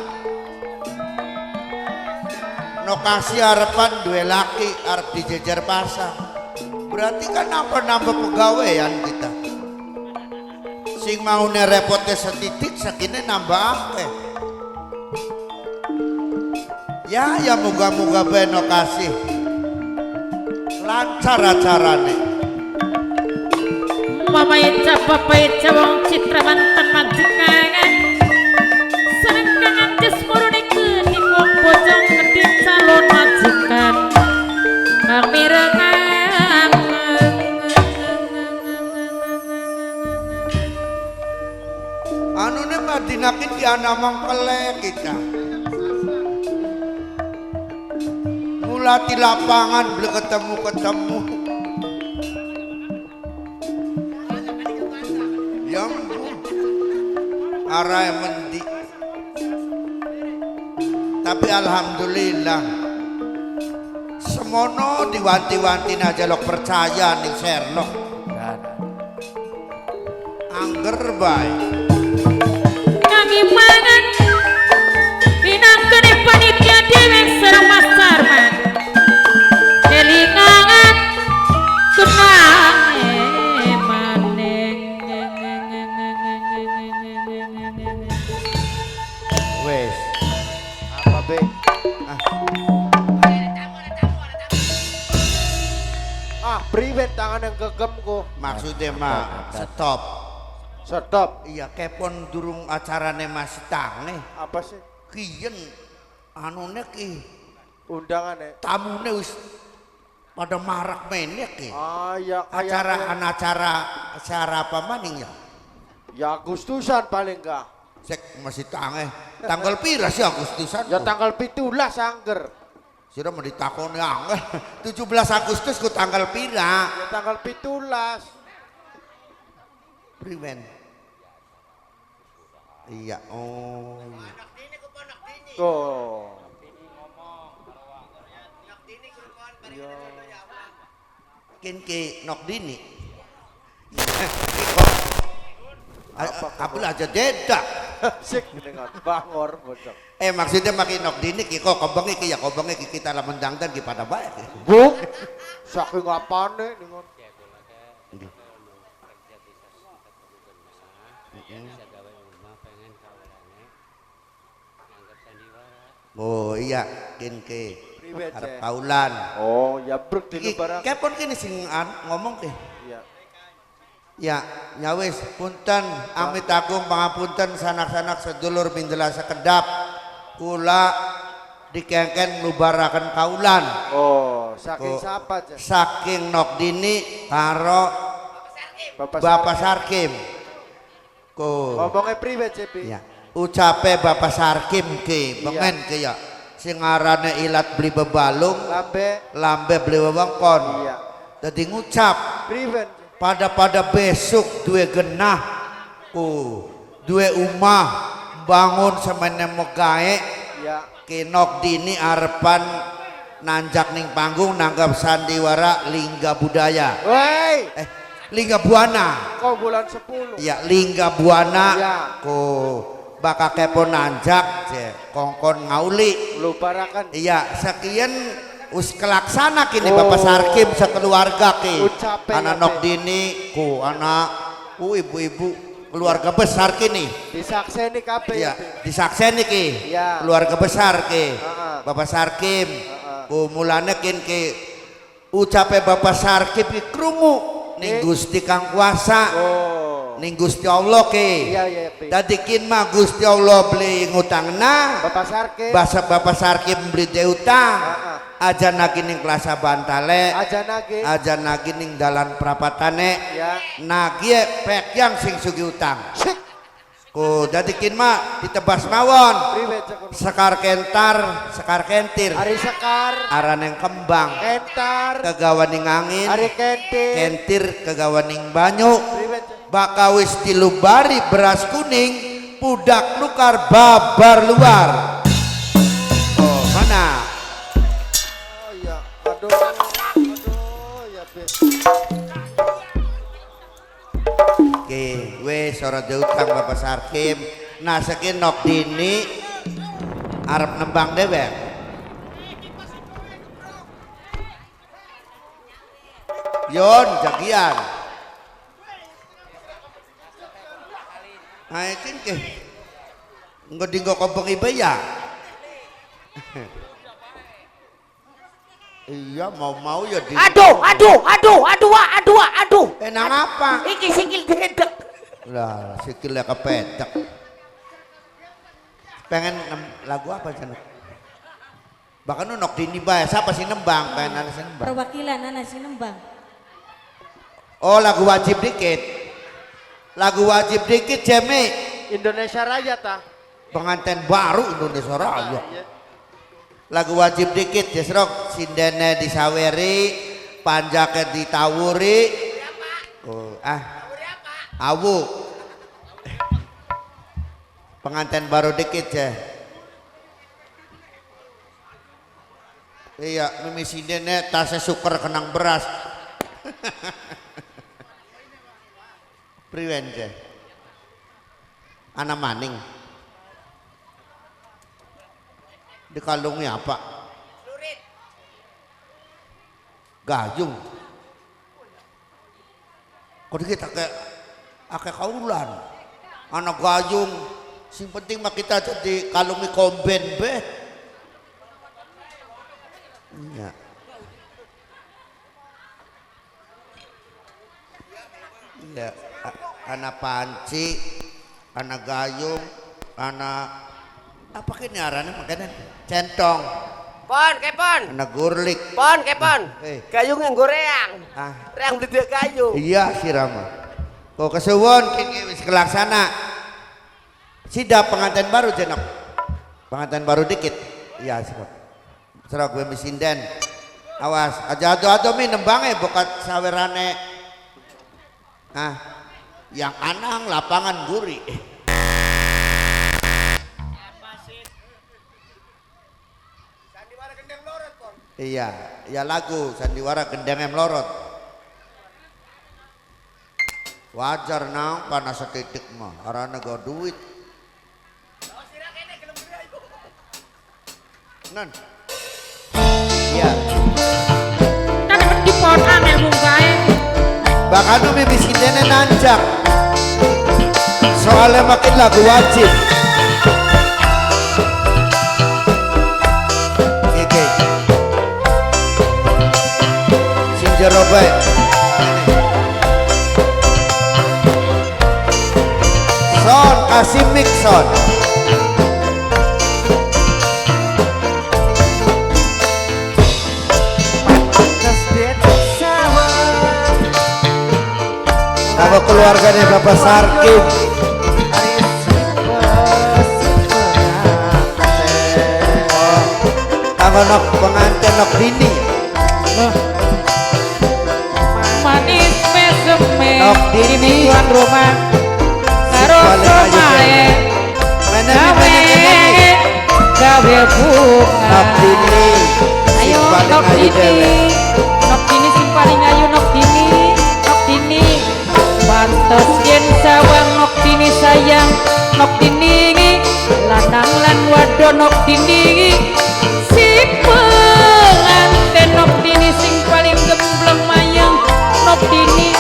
lokasi arepan dua laki arep dijejer pasang berarti kan nambah pegawaian kita sing mau repotnya setitik sekini nambah akeh ya moga-moga bae lokasi lancar acarane mama ica papa ica wong citra mantan majikan sareng kang anjes murune kedik wong bojong kedik calon majikan kang mirengang anune madinakin di anamang pele kita mulati lapangan beli ketemu yang arah mendi tapi alhamdulillah semono diwanti-wanti aja lo percaya nih Sherlock angger baik kami mangan minangkane panitia dewek sareng Mas Sarman kelingangan kenane maneng wes apa be Priwet tangan yang gegem ku. maksudnya mah stop Stop. iya kepon durung acarane masih tangne Apa sih? kiyen anune ki Undangane. Tamune wis pada marak menek ya. Ah ya acara apa maning ya? Ya Agustusan paling enggak. Sek masih tange. Tanggal pira sih Agustusan? Ya tanggal 17 angger. Sira mau ditakoni angel. 17 Agustus ku tanggal pira? Ya tanggal 17. Priwen. Iya, oh. Oh. Kin ke nok dini. Apa aja dedak. Sik dengan bangor bocok. Maksudnya makin nok dini ki kok kembang iki ya kembang iki kita lah mendangdan ki pada baik. Bu. Saking apane ningon. Oh iya, kin ke arep kaulan. Oh, ya brek di lebaran. Kepon kini sing ngomong ke. Iya. Ya, nyawis punten amit agung pangapunten sanak-sanak sedulur mindela sekedap kula dikengken nglubaraken kaulan. Oh, saking siapa aja? Saking nok dini karo Bapak Sarkim. Ko. Ngomongnya priwe Cepi? Ya. Ucape Bapak Sarkim ke, bengen ke ya. Sing arane ilat beli bebalung, lambe beli wewengkon. Iya. Dadi ngucap Priwe. pada besok duwe genah duwe umah bangun semene megae Ya. kinok dini arepan nanjak ning panggung nanggap sandiwara lingga budaya. Woi. Lingga buana. Kau bulan 10. Ya lingga buana. Ya. Bakal kepo nanjak kongkon ngauli. Lubarakan. Iya sekian us kelaksana kini Bapak Sarkim sekeluarga ki anak nok dini ku anak ibu-ibu keluarga besar kini disakseni kabeh ya disakseni ki ya. Keluarga besar ki Bapak Sarkim ku mulane kin ki ucape Bapak Sarkim ki krungu ning Gusti Kang Kuasa ning Gusti Allah ki dadi kin mah Gusti Allah beli ngutangna Bapak Sarkim beli utang aja nagi ning Klasa Bantale aja nagi ning dalan prapatane nagi pek yang sing sugi utang ku dadi kin mah ditebas mawon sekar kentar sekar kentir ari sekar araneng kembang kentar kegawaning angin ari kentir kegawaning banyu bakawis dilubari beras kuning pudak nukar babar luar. Oh mana aduh ya be. Oke, wes ora diutang Bapak Sarkim. Nah saking nok dini arep nembang dewek. Yon jagian. Aikin ke. Engko dinggo kompong ibe ya. Iya mau ya di. Aduh. Enang apa? Iki sikil dedek. Lah, sikilnya kepetek. Pengen lagu apa cenah? Bahkan nok dini bae siapa sih nembang pengen ana sing nembang. Perwakilan ana sing nembang. Oh, lagu wajib dikit. Lagu wajib dikit Jemi. Indonesia Raya ta. Pengantin baru Indonesia Raya. Lagu wajib dikit jesrok sindene disaweri, panjake ditawuri. Oh, awu. Pengantin baru dikit ya. Iya, mimi sindene tasnya suker kenang beras. Priwen je. Ana maning. Di kalungnya apa? Gayung. Kok kita kayak kaulan. Anak gayung. Sing penting mah kita jadi kalungi komben be. Iya. Iya. Anak panci, anak gayung, anak apa kini arane makanya centong. Pon, kepon. Anak gurlik. Pon, kepon. Kayu nganggo reang. Ah, Reang beli kayu. iya si Rama. Kok kesuwun kini wis kelaksana. Sida pengantin baru jenok. Pengantin baru dikit. Iya siap. Serah gue misinden. Awas, aja ado-ado mi nembange bokat sawerane. Ah, yang anang lapangan guri. Iya, ya lagu sandiwara gendeng melorot. Wajar nang panas setitik mah, arana gak duit. Nan. Iya. Kan di pohon angel bungkae. Bahkan umi bisikitnya nanjak. Soalnya makin lagu wajib. Oke. Sinjero baik. Son kasih mix son. Nama keluarganya Bapak Sarkim. Nama nok pengantin nok dini. Manis meseme Nok dini. tuan rumah karo somae gawe gawe bunga. Nok dini. Ayo Paling nok ayu dewe. dini, nok dini sing paling ayu nok dini, nok dini. Pantes yen sawang nok dini sayang, nok dini lanang lan wadon nok dini. Si pengantin nok dini sing paling gembleng mayang nok dini.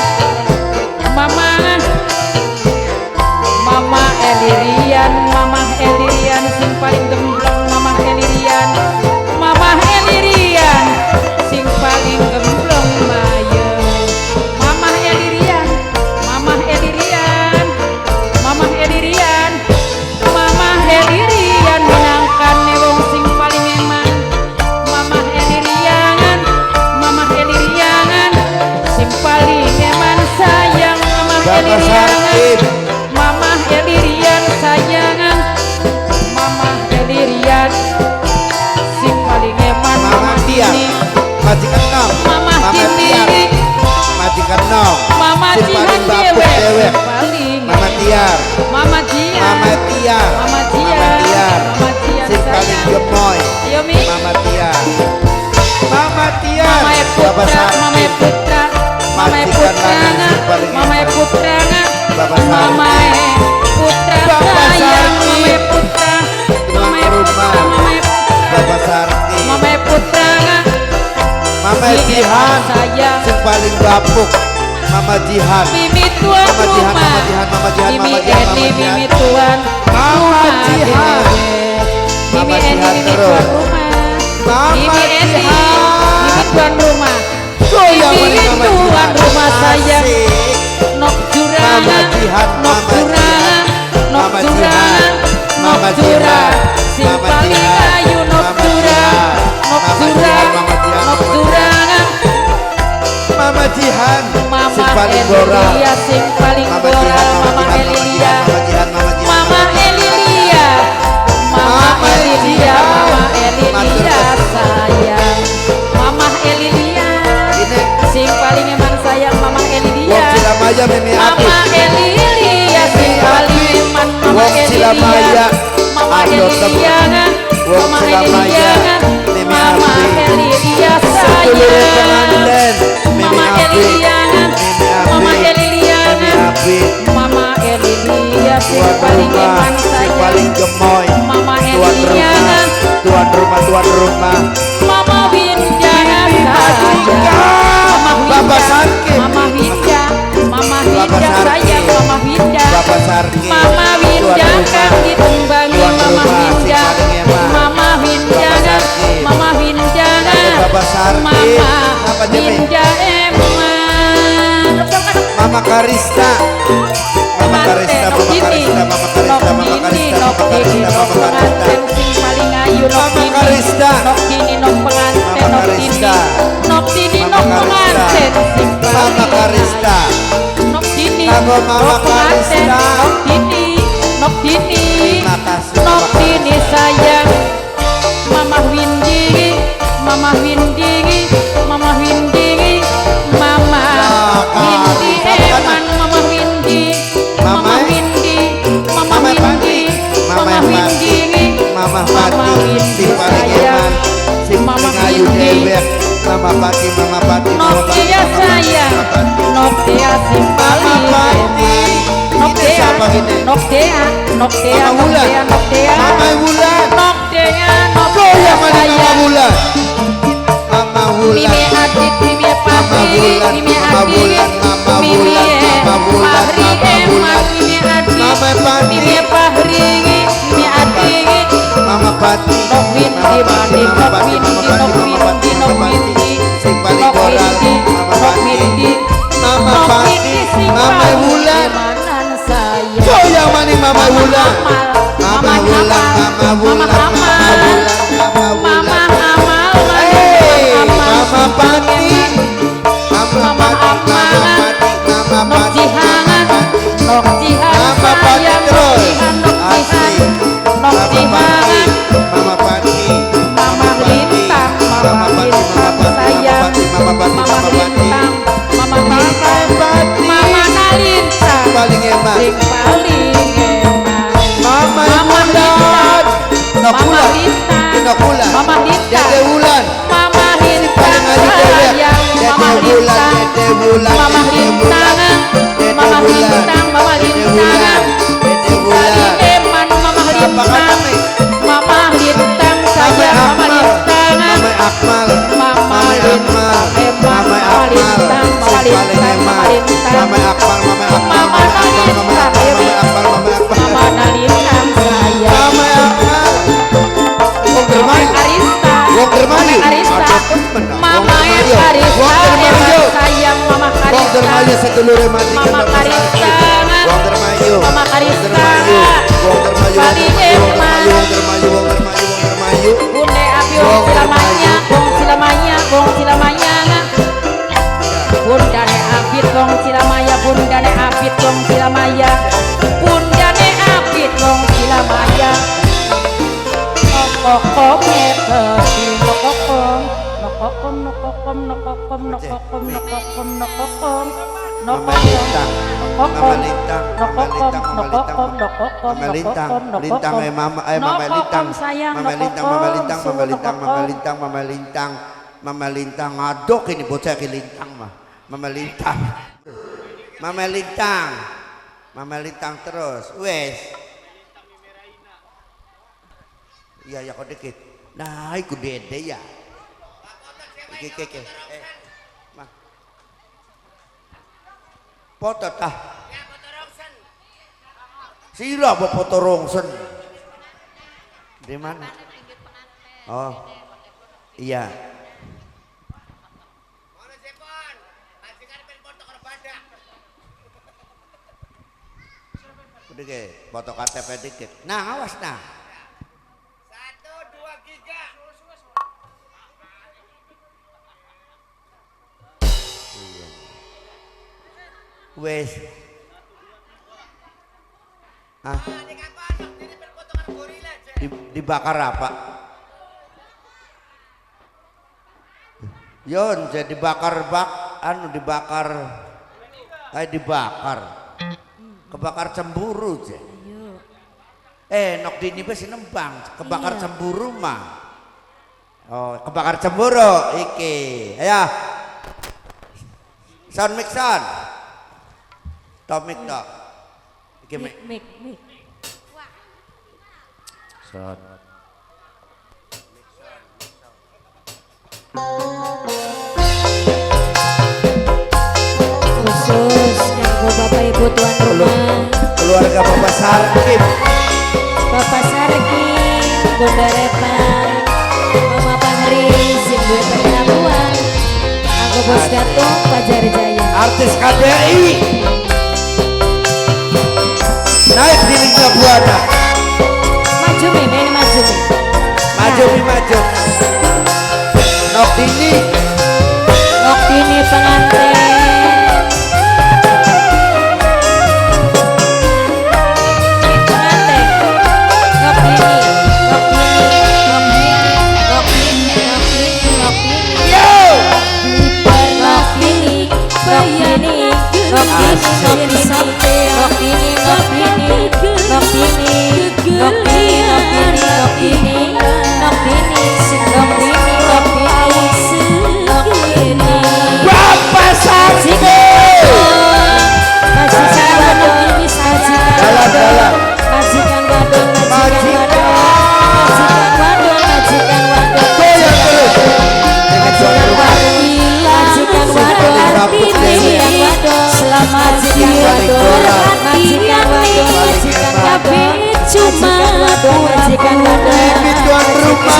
Mama Elirian, Mama Elirian sing paling gembleng Mama Elirian. Mama Elirian sing paling gembleng mayang. Mama Elirian, Mama Elirian, Mama Elirian, Mama Elirian menangkane wong sing paling eman. Mama Elirian, Mama Elirian sing paling eman sayang. Mama Bapak Elirian, Sarkim. Mama Elirian sayangan. Mama Elirian sing paling eman. Mama Tia. Dini. Majikan nom. Mama Tiar. Dini. Majikan nom. Mama Si Jihan paling bapuk dewek. dewek. Paling Mama Tiar. Mama Jihan. Mama Tiar. Mama Jihan. Mama Tiar. Mama Jihan Si paling sayang. gemoy. Ayo Mi. Mama Tiar. Mama Tiar. Mama Bapak Putra, Mama Sarkim. Putra, Mama Majikan Putra, lanang si paling Mama eman. Putra, Bapak Sarkim. Mama Putra Bapak sayang, Sarkim. Mama Putra, Tuan Mama rumah. Putra, Mama Putra, Bapak Sarkim. Mama Putra, Mama si Jihan. sayang, Si paling bapuk. Mama Jihan. Mimi tuan Mama Jihan, rumah, Mama Jihan, Mama Jihan, Mimi Mama Jihan, Eni, Mama Jihan. Mimi tuan Mama rumah Jihan. dewe. Mama Mimi Eni, Jihan Mimi terus. tuan rumah, Mama Mimi Eni, Jihan. Mimi tuan rumah, Goyang Mimi oleh Mama tuan Jihan. rumah sayang. Asik. Nok jurang, Mama Jihan, nok Mama jurang, Jihan. nok Mama jurang, Jihan. nok Mama jurang, Jihan. sing Mama paling Jihan. ayu nok Mama jurang, Jihan. nok Mama jurang, Jihan, Mama Jihan, nok Mama jurang. Mama Jihan. Si Mama paling borak. Elilia sing paling Mama borak, Jihan, Mama Mama Jihan, Elilia, Mama Jihan, Mama Jihan. Mama Elilia, Mama Mama Elilia, Mama Jihan. Elilia sayang, Mama Elilia, Ini sing paling emang sayang Mama Wong Elilia. Cilamaya Mimi Apik. Mama Elilia sing paling iman Mama Wong Cilamaya, Elilia. Mama Ado Elilia, Wong Mama Cilamaya, Elilia, Mimi Mama Apik. Elilia Sedulur pengantin, sayang. Mimi Mama Apik. Elilia, Mama Mimi Elilia, Apik. Mama Elilia sing Tuan paling rumah, iman si sayang. paling gemoy. Mama Tuan Elilia, rumah, tuan rumah, tuan rumah. Mama Winjana sayang. Mama Bapak Winja, Sarkim. Mama Winja, Mama Bapak Winja Sarkim. sayang Mama Winja. Bapak Sarkim. Mama Winja Tuan rumah. kang ditumbangi Tuan Mama rumah, si Winja. paling eman. Mama Winja, Bapak Sarkim. Mama Winja. Bapak Sarkim. Mama Apa dia, Mi? Winja eman. Mama Karista. Mama Karista, Mama Karista, Mama Karista, Mama Karista, Mama Karista, Mama Karista. Sing paling ayu nok Mama dini, Karista. nok dini, nok Monggo Mama pengantin Kalista. Nok Dini Terima kasih Nok Mama Dini sayang Mama Windy Mama Windy Mama Windy Mama Windy Eman Mama Windy Mama Windy Mama Windy Mama Windy Mama Mama Pati Windy sing paling eman sing Mama paling ayu Windy. dewek Mama Pati Mama Pati Mama Pati Nokia sayang Nokia sing paling eman Nokia siapa ini? Nokia Nokia Mama Wulan. Nokia Mama Wulan. Nokia Oh ya mana Mama sayang Wulan Mama Wulan Mimi Adit Mimi Mama Pati Wulan, Mimi Mama Adit Wulan, Mama Mimi Wulan, Mama Wulan, Fahri Mama Eman Wulan. Mimi Adit Mama Pati. Mimi Fahri Mimi Adit Mama Pati Nok Windy Mama Pati Mandi Mama Nok Pati Windy Mama Nok Pati Windy Mama Nok Pati Windy sing paling Nok koral Windy Mama Nok Pati Windy Mama Nok Pati Windy sing Mama paling Wulan emanan sayang Oh yang mana Mama Wulan Mama Wulan Mama Wulan Mama Wulan Mama Wulan Mama Amal Hey Mama Mama Pati Mama Pati Mama Pati Mama Nok Pati Jihan Nok Jihan Mama Pati sayang Nok terus Jihan Nok asik Jihan Nok Mama Pati Jihan Mama Pati Mama Lintang Mama Lintang sayang Mama Pati Mama Mama Pati Lintang Mama Lintang Pati Mama Nalintang paling hebat sing paling enak Mama Mama Wulan Nok Mama Wulan Lintang Nok Wulan Mama Lintang Dede Wulan Mama Lintang paling ayu dewek sayang Mama Dede Wulan Lintang Dede Wulan Mama Dede Lintang Wulan Mama Dede Wulan Lintang Mama Dede Lintang Wulan Dede Wulan Eman Mama Apa Lintang kata Mama Lintang Mama sayang Mama Akmal Lintang Mama Akmal Mama Lintang Eman Mama Mama Akmal Lintang Mama sing paling Lintang Mama hebat Lintang Mama Akmal Mama Akmal Mama Mama Akmal Mama Nalintang Akmal Mama Akmal Mama Akmal Mama Nalintang sayang Mama Akmal Wong Dermayu Arista Wong Dermayu Arista Ada temen Mama Wong Arista Wong Dermayu sayang Mama Wong Dermayu Arista sedulure mati Mama Karista. Wong Dermayu Mama Karista. Wong Dermayu Wong Paling Dermayu Wong eman. Dermayu Wong Dermayu Wong Dermayu Bunda Abi Wong wong silamanya wong silamanya wong silamanya Bunda ne Abid wong silamaya Bunda ne Abid wong silamaya Bunda ne Abid wong silamaya Nokokom ngekesi nokokom Nokokom nokokom nokokom nokokom nokokom nokokom Mama Lintang Mama Nokokom Lintang nokokom nokokom nokokom Mama Lintang nokokom Lintang Mama Mama Lintang Nokokom sayang Mama Lintang Mama Lintang Mama nokokom, Lintang Mama nokokom. Lintang Mama Lintang Mama Lintang ngadok ini bocah ke Lintang mah Mama Lintang Mama Lintang Mama Lintang terus wes iya ya kok dikit nah iku dede ya iki mah foto tah sila apa foto rongsen di mana oh iya udah ke foto KTP dikit nah awas nah 1, 2 giga wes ah dibakar apa yon jadi bakar anu dibakar dibakar kebakar cemburu je nok dini besi nembang kebakar cemburu mah oh kebakar cemburu iki ayo sound mix sound top mic tok iki mic Sound. Khusus kanggo Bapak Ibu tuan rumah, keluarga Bapak Sarkim Bapak Sarki, Bunda Repa, Mama Fahri, sing duwe perlakuan, kanggo Bos Gatung, Fajar Jaya. artis KDI naik di Liga Buana Maju Mi, main maju Mi. maju Mi maju nok dini Nok dini pengantin. Raput majikan wadon selamat majikan wadon majikan wadon majikan wadon cuma majikan wadon Bibit tuan rumah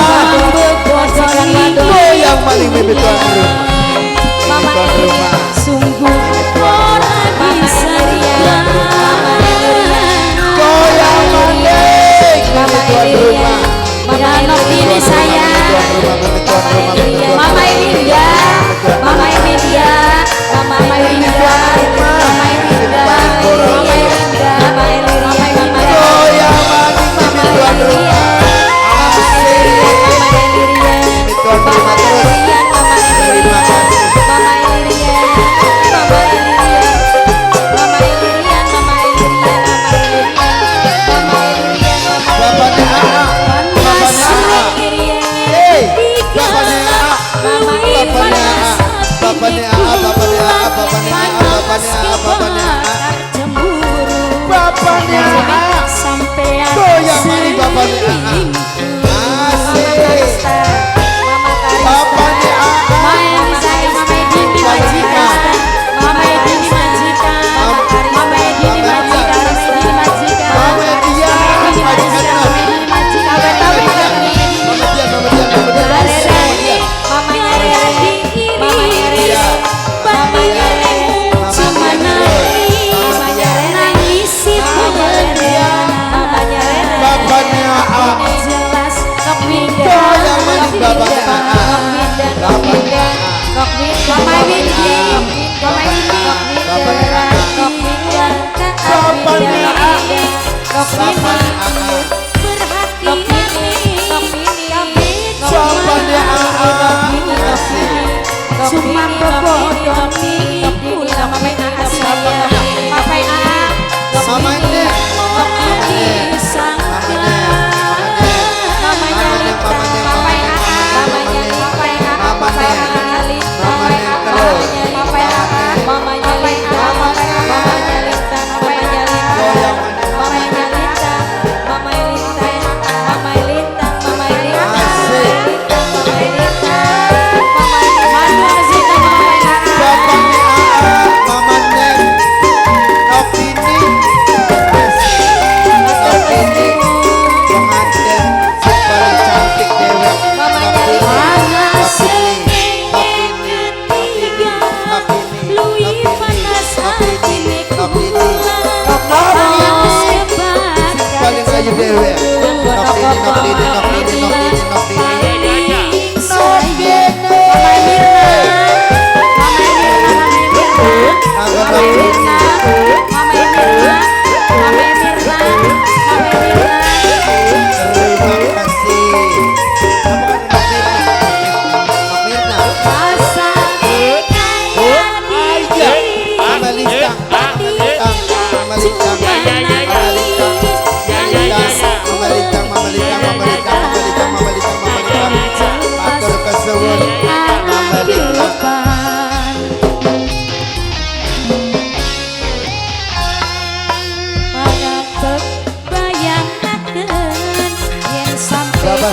majikan wadon yang paling bibit tuan rumah mama tuan rumah sungguh orang bisa goyang mandek mama tuan rumah mama ini saya mama Irinda mama Irinda mama Irinda mama Irinda mama Irinda mama Irinda goyang mandek bibit tuan rumah bibit tuan rumah terus terima kasih bapaknya AA bapaknya goyang mani bapaknya asik bapaknya Cuma bebodong nih pula mama saya sama ini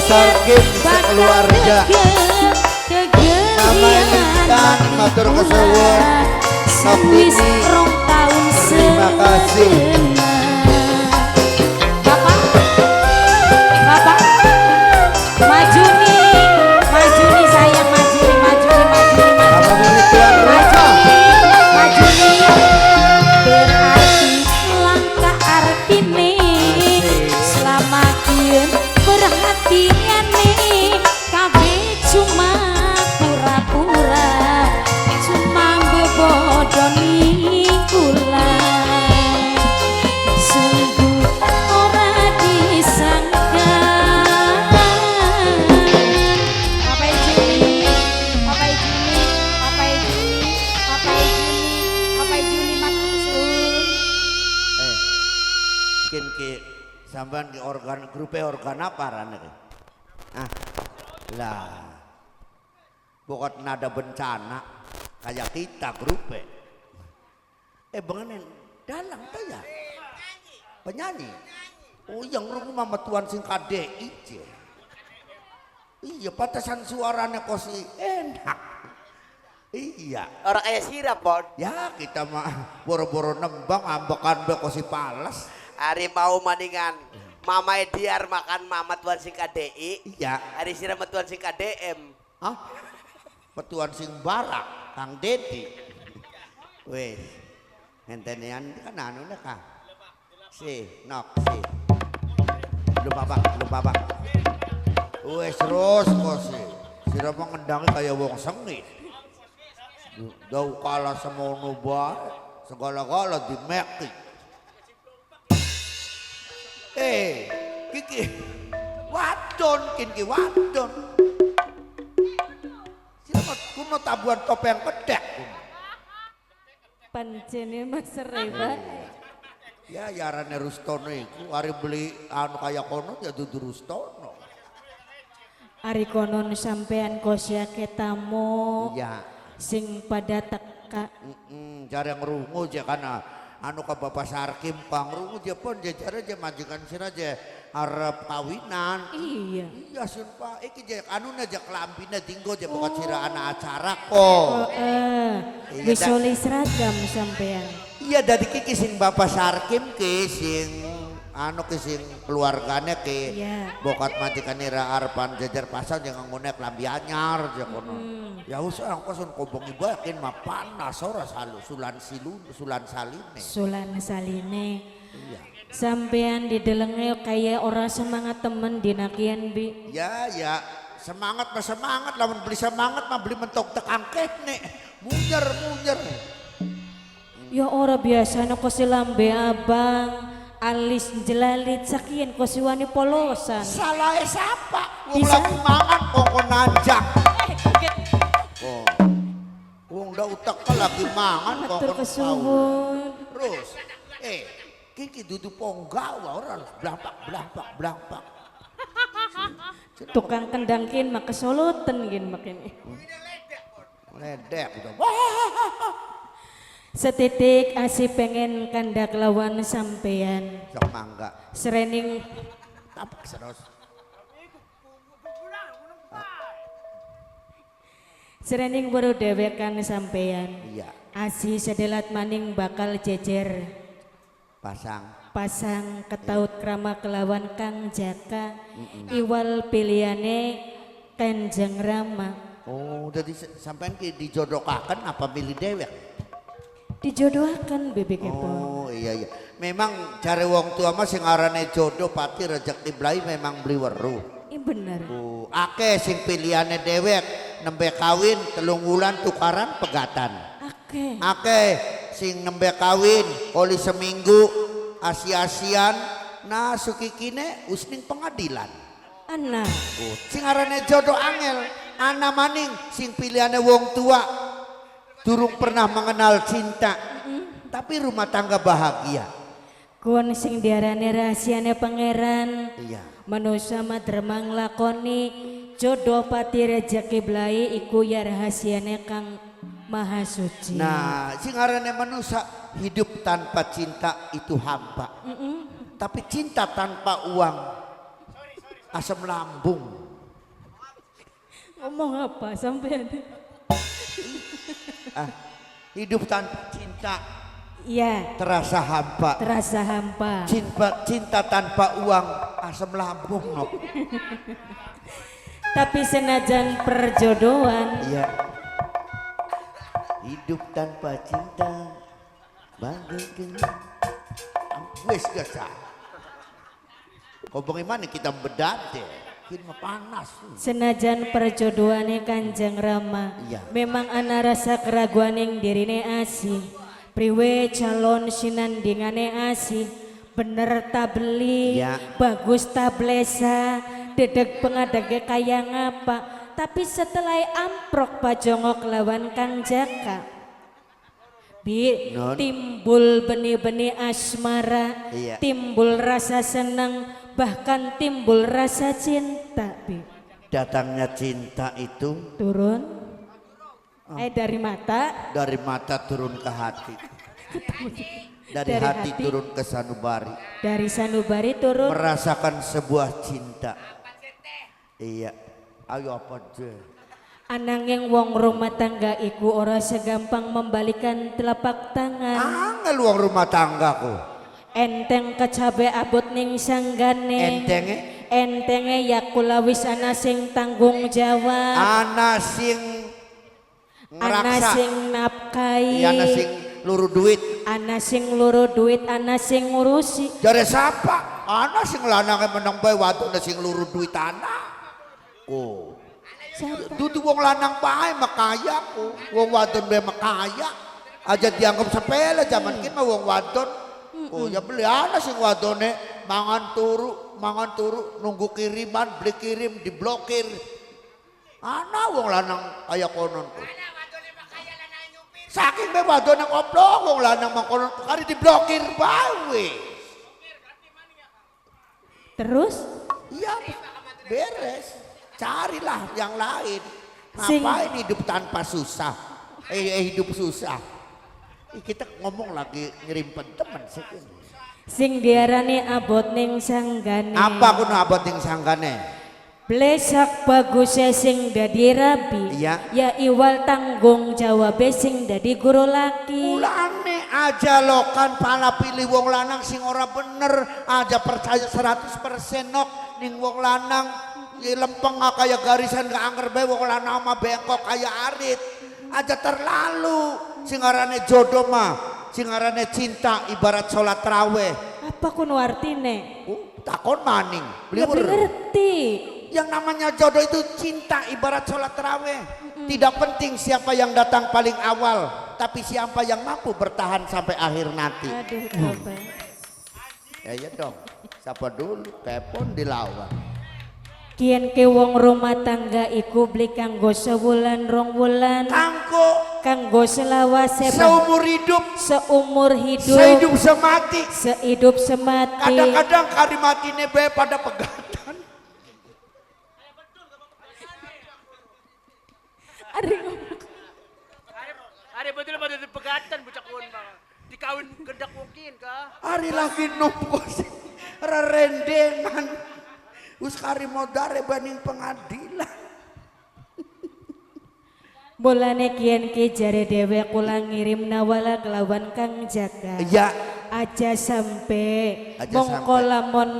Sarkim sekeluarga Mama Intan matur kesuwun Nopini terima kasih Bapak maju nih sayang maju Apa milik tuan rumah maju nih berarti langkah artine selama kian perhatian nih kabeh cuma pura-pura cuma bebodoni kula sungguh ora disangka Papa Juni mungkin ke sampean di organ organ apa rane lah pokok nada bencana kayak kita grupe bengenin dalang tuh ya penyanyi oh yang rumah mama tuan sing KDI iya patasan suaranya kosi enak Iya. Orang kayak sirap, Bon. Ya kita mah boro-boro nembang ambekan be kosi palas. Hari mau maningan Mama Ediar makan Mama Tuan sing KDI. Iya. Hari sirap Tuan sing KDM. Hah? Petuan sing barak, Kang Dedi. Wes. Hentenean kan anu na ka. Si, nok si. Lupa bang. Wes terus kok si. Sira mah ngendangnya kayak wong sengit. Jauh kalah semono bae. Segala-gala di meki. Kiki. Wadon kiki wadon. Sira kuno tabuhan topeng pedek. Pancene Mas Reba. Ya yarane Rustono iku ari beli anu kaya kono ya dudu Rustono. Ari konon sampean kosyake tamu Iya. sing pada teka. Jare ngrungu je kana anu ka Bapak Sarkim Kang ngrungu je pun je jare je majikan sira je arep kawinan. Iya. Iya sumpah iki je anuna je kelambina tinggo je pokok sira ana acara kok. Iya, Wis dak. oleh seragam sampean. Iya dari kiki sing Bapak Sarkim ke sing anu ke sing keluargane ke Iya. bokat majikan ira arepan jajar pasang jangan ngone klambi anyar je kono. Ya usah angkosun kobong ibakin mah panas ora sulan saline. Sulan saline. Iya. Sampean didelenge kayak orang semangat temen dinakian Bi. Ya semangat mah semangat lamun beli semangat mah beli mentok tekang nek munyer. Ya ora biasanya kosi lambe abang alis jelalit sakian kosi wani polosan. Salah siapa? Wong Bisa. lagi mangan kok nanjak. Oh. Wong udah utak lagi mangan kok Matur kesuwun. Terus kiki dudu ponggawa ora blampak. Tukang kendangkin maka soloten gin makin. Ledek udah. Setitik asih pengen kandak lawan sampean. Sok mangga. Serening Apa seros? serening baru dewekan sampean. Iya, Asih sedelat maning bakal jejer pasang. ketaut krama kelawan Kang Jaka. Iwal piliane Kanjeng Rama. Oh, jadi sampean ki dijodokaken apa milih dewek? Dijodohkan bebek Epon. Oh iya. Memang cari wong tua mah sing arane jodoh pati rezeki blai memang beli weruh. Ini bener. Oh, akeh sing pilihane dewek nembe kawin 3 wulan tukaran pegatan. Akeh sing nembe kawin oli seminggu asi-asian nah sukikine usning pengadilan. Anak. Oh, sing arane jodoh angel, ana maning sing pilihane wong tua durung pernah mengenal cinta, tapi rumah tangga bahagia. Kuan sing diarani rahasiane pangeran. Iya. Manusia mah dremang lakoni jodoh pati rezeki blai iku ya rahasiane Kang Maha Suci. Nah, sing arane manusia hidup tanpa cinta itu hampa. Tapi cinta tanpa uang asam lambung. Ngomong apa sampean? Hidup tanpa cinta Iya, terasa hampa. terasa hampa. Cinta tanpa uang asam lambung no. Tapi senajan perjodohan, Iya. Hidup tanpa cinta bagaikan wes gasa. Kau bagaimana kita bedate? Kita mah panas. senajan perjodohane Kanjeng Rama, Iya. memang ana rasa keraguan yang dirine asih. Priwe calon sinandingane asih, bener ta beli, Iya. bagus ta blesa, dedeg pengadege kaya ngapa. Tapi setelah amprok pajongok lawan Kang Jaka, Non. timbul benih-benih asmara, Iya. timbul rasa senang, bahkan timbul rasa cinta. Bi. Datangnya cinta itu Turun, dari mata, dari mata turun ke hati. Dari Dari hati hati. turun ke sanubari. dari sanubari turun. Merasakan sebuah cinta. Iya. Ayo apa je? Ananging wong rumah tangga iku ora segampang membalikan telapak tangan. Angel wong rumah tanggaku. Enteng kecabe abot ning sanggane. Entenge? Entenge ya kula wis ana sing tanggung jawab. Ana sing Ana ngeraksa. sing nafkahi. Iya, ana sing luru duit. Ana sing luru duit, ana sing ngurusi. Jare siapa? Ana sing lanange meneng bae wadone sing luru duit ana. Oh. Siapa? Dudu wong lanang bae makaya ku. Wong wadon bae makaya. Aja dianggap sepele zaman kini mah wong wadon. Oh ya beli ana sing wadone mangan turu nunggu kiriman, beli kirim diblokir. Ana wong lanang kaya konon ku. Saking bae wadone ngoplok wong lanang mangkonon kari diblokir bae. Terus Iya beres. Carilah yang lain. Sing- Ngapain hidup tanpa susah? Hidup susah. Kita ngomong lagi ngirim teman segini. sing diarani abot ning sanggane. Apa kuno abot yang sanggane? Blesak bagusnya sing dadi rabi. Iya. Ya iwal tanggung jawab sing dadi guru laki. Ulane aja lokan pala pilih wong lanang sing ora bener aja percaya 100% nok ning wong lanang. Lempeng kayak garisan gak anger bae wong lanang mah bengkok kayak arit. Aja terlalu singarane jodoh mah singarane cinta ibarat sholat raweh. Apa kuno artine? Takon maning Ya liwur. ngerti. Yang namanya jodoh itu cinta ibarat sholat raweh. Tidak penting siapa yang datang paling awal, tapi siapa yang mampu bertahan sampai akhir nanti. Aduh, apa? Ya iya dong. Siapa dulu kepon dilawan. Kian ke wong rumah tangga iku beli kanggo sewulan rong wulan. Kanggo selawase Seumur hidup, seumur hidup. sehidup semati. Sehidup semati. Kadang-kadang kari matine bae pada pegatan. Ari betul pada pegatan bocah kun mah. Dikawin gendak mungkin kah? Hari lagi nunggu sih rerendengan. Wis kari modare banding pengadilan. Bolane kian ki jare dewe kula ngirim nawala kelawan Kang Jaka. Iya. Aja sampe Aja mongko sampe. lamun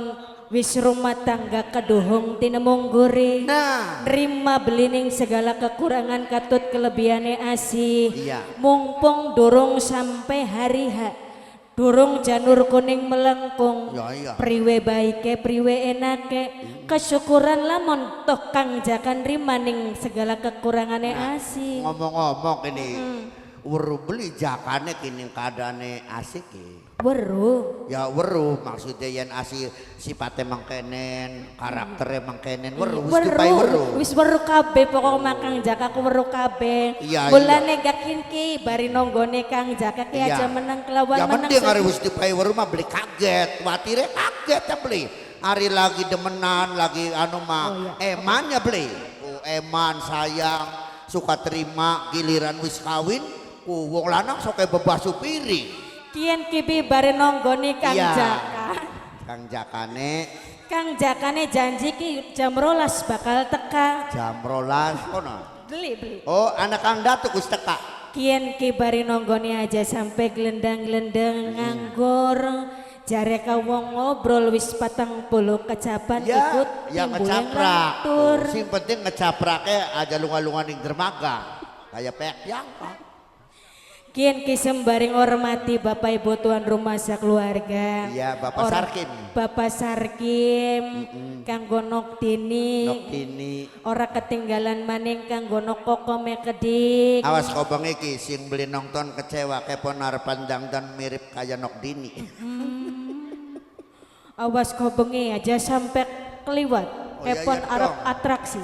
wis rumah tangga keduhung tinemung guri. Nah, Nerima belining segala kekurangan katut kelebihane asih. Iya. Mumpung durung sampai hari H. Durung janur kuning melengkung. Ya, iya. Priwe baike, priwe enake. Kesyukuran lamun toh Kang Jaka nrima ning segala kekurangane asih. ngomong-ngomong ini weruh beli jakane kini keadaane asik Weruh. ya weruh maksudnya yen asih sifatnya mangkenen karakternya mangkenen weruh wis dipai weruh. Wis weruh kabeh pokok Kang Jaka ku weruh kabeh. Iya, Bulane gakin ki bari nonggone Kang Jaka ki aja menang kelawan ya menang. mending hari wis dipai weruh mah beli kaget watire kaget ya beli hari lagi demenan lagi anu mah emannya beli eman sayang suka terima giliran wis kawin wong lanang sok kayak bebasu piring. Kian kibi bare nonggone Kang Iya. Jaka. Kang Jakane Kang Jakane janji ki jam 12 bakal teka. jam 12 kono. Beli. Oh, anak Kang Datuk wis teka. Kian ki bari nonggone aja sampai gelendang-gelendang nganggur. Jare ka wong ngobrol wis 40 kecapan ikut yang timbul ngecaprak. ngatur. Sing penting ngecapraknya aja lunga-lunga ning dermaga. Kayak pek yang Kian ki sembaring hormati Bapak Ibu tuan rumah sekeluarga. Iya, Bapak Sarkim. Bapak Sarkim, Kanggo Noktini. Noktini. Ora ketinggalan maning Kanggo Nokokome Kedik. Awas kobong iki sing beli nonton kecewa kepon harapan dan mirip kayak Nokdini. Awas kau bengi aja sampai keliwat. Oh, iya, Epon iya, arep dong. atraksi.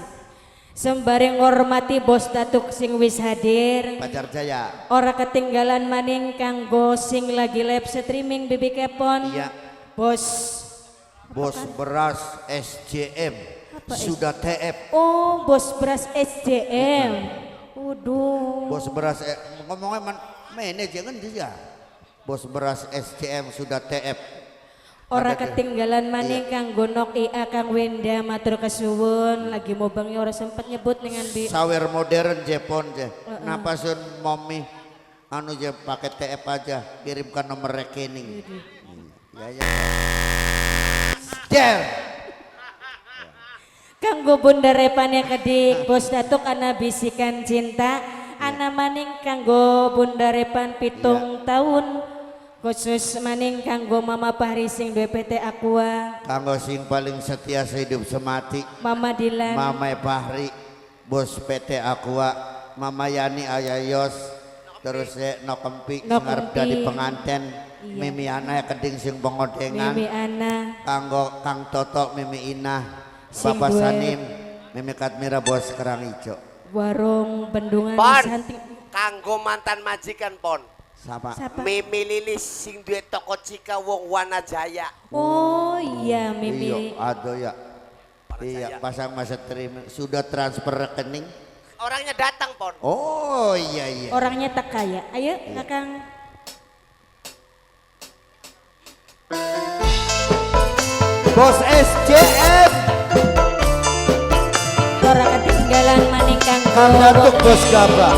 Sembarang ngormati bos datuk sing wis hadir. Pacar Jaya. Ora ketinggalan maning kanggo sing lagi live streaming Bibi Kepon. Iya. Bos. Bos beras SJM sudah TF. Oh, bos beras SJM. Waduh. Bos beras ngomongnya manajemen dia. Bos beras SJM sudah TF. Ora ketinggalan maning kanggo nok IA Kang Wenda matur kesuwun lagi mau bangi ora sempet nyebut dengan di Sawer modern Jepon je. Napa sun mommy anu je pakai TF aja kirimkan nomor rekening. Ya. Jer. kanggo Bunda Repan yang kedik Bos Datuk ana bisikan cinta ana maning kanggo Bunda Repan pitung tahun khusus maning kanggo Mama Fahri sing duwe PT Aqua Kanggo sing paling setia sehidup semati Mama Dilan Mama Fahri bos PT Aqua Mama Yani Ayayos terus no Kempi No sing arep Kempi. dadi penganten Iya. Mimi Ana keding sing pengodengan Mimi Ana kanggo Kang Toto Mimi Inah Sing Bapak duwe- Sanim Mimi Katmira bos Kerang Ijo warung bendungan Pon, Santi kanggo mantan majikan Pon. sama siapa? Mimi Lilis sing duwe toko Cika Wong Wanajaya. Oh iya Iya Mimi aduh ya iya pasang masa terima sudah transfer rekening Orangnya datang Pon. oh iya orangnya tak kaya ayo Kakang bos SJM ora ketinggalan maning Kang kanggo Datuk bos Gabah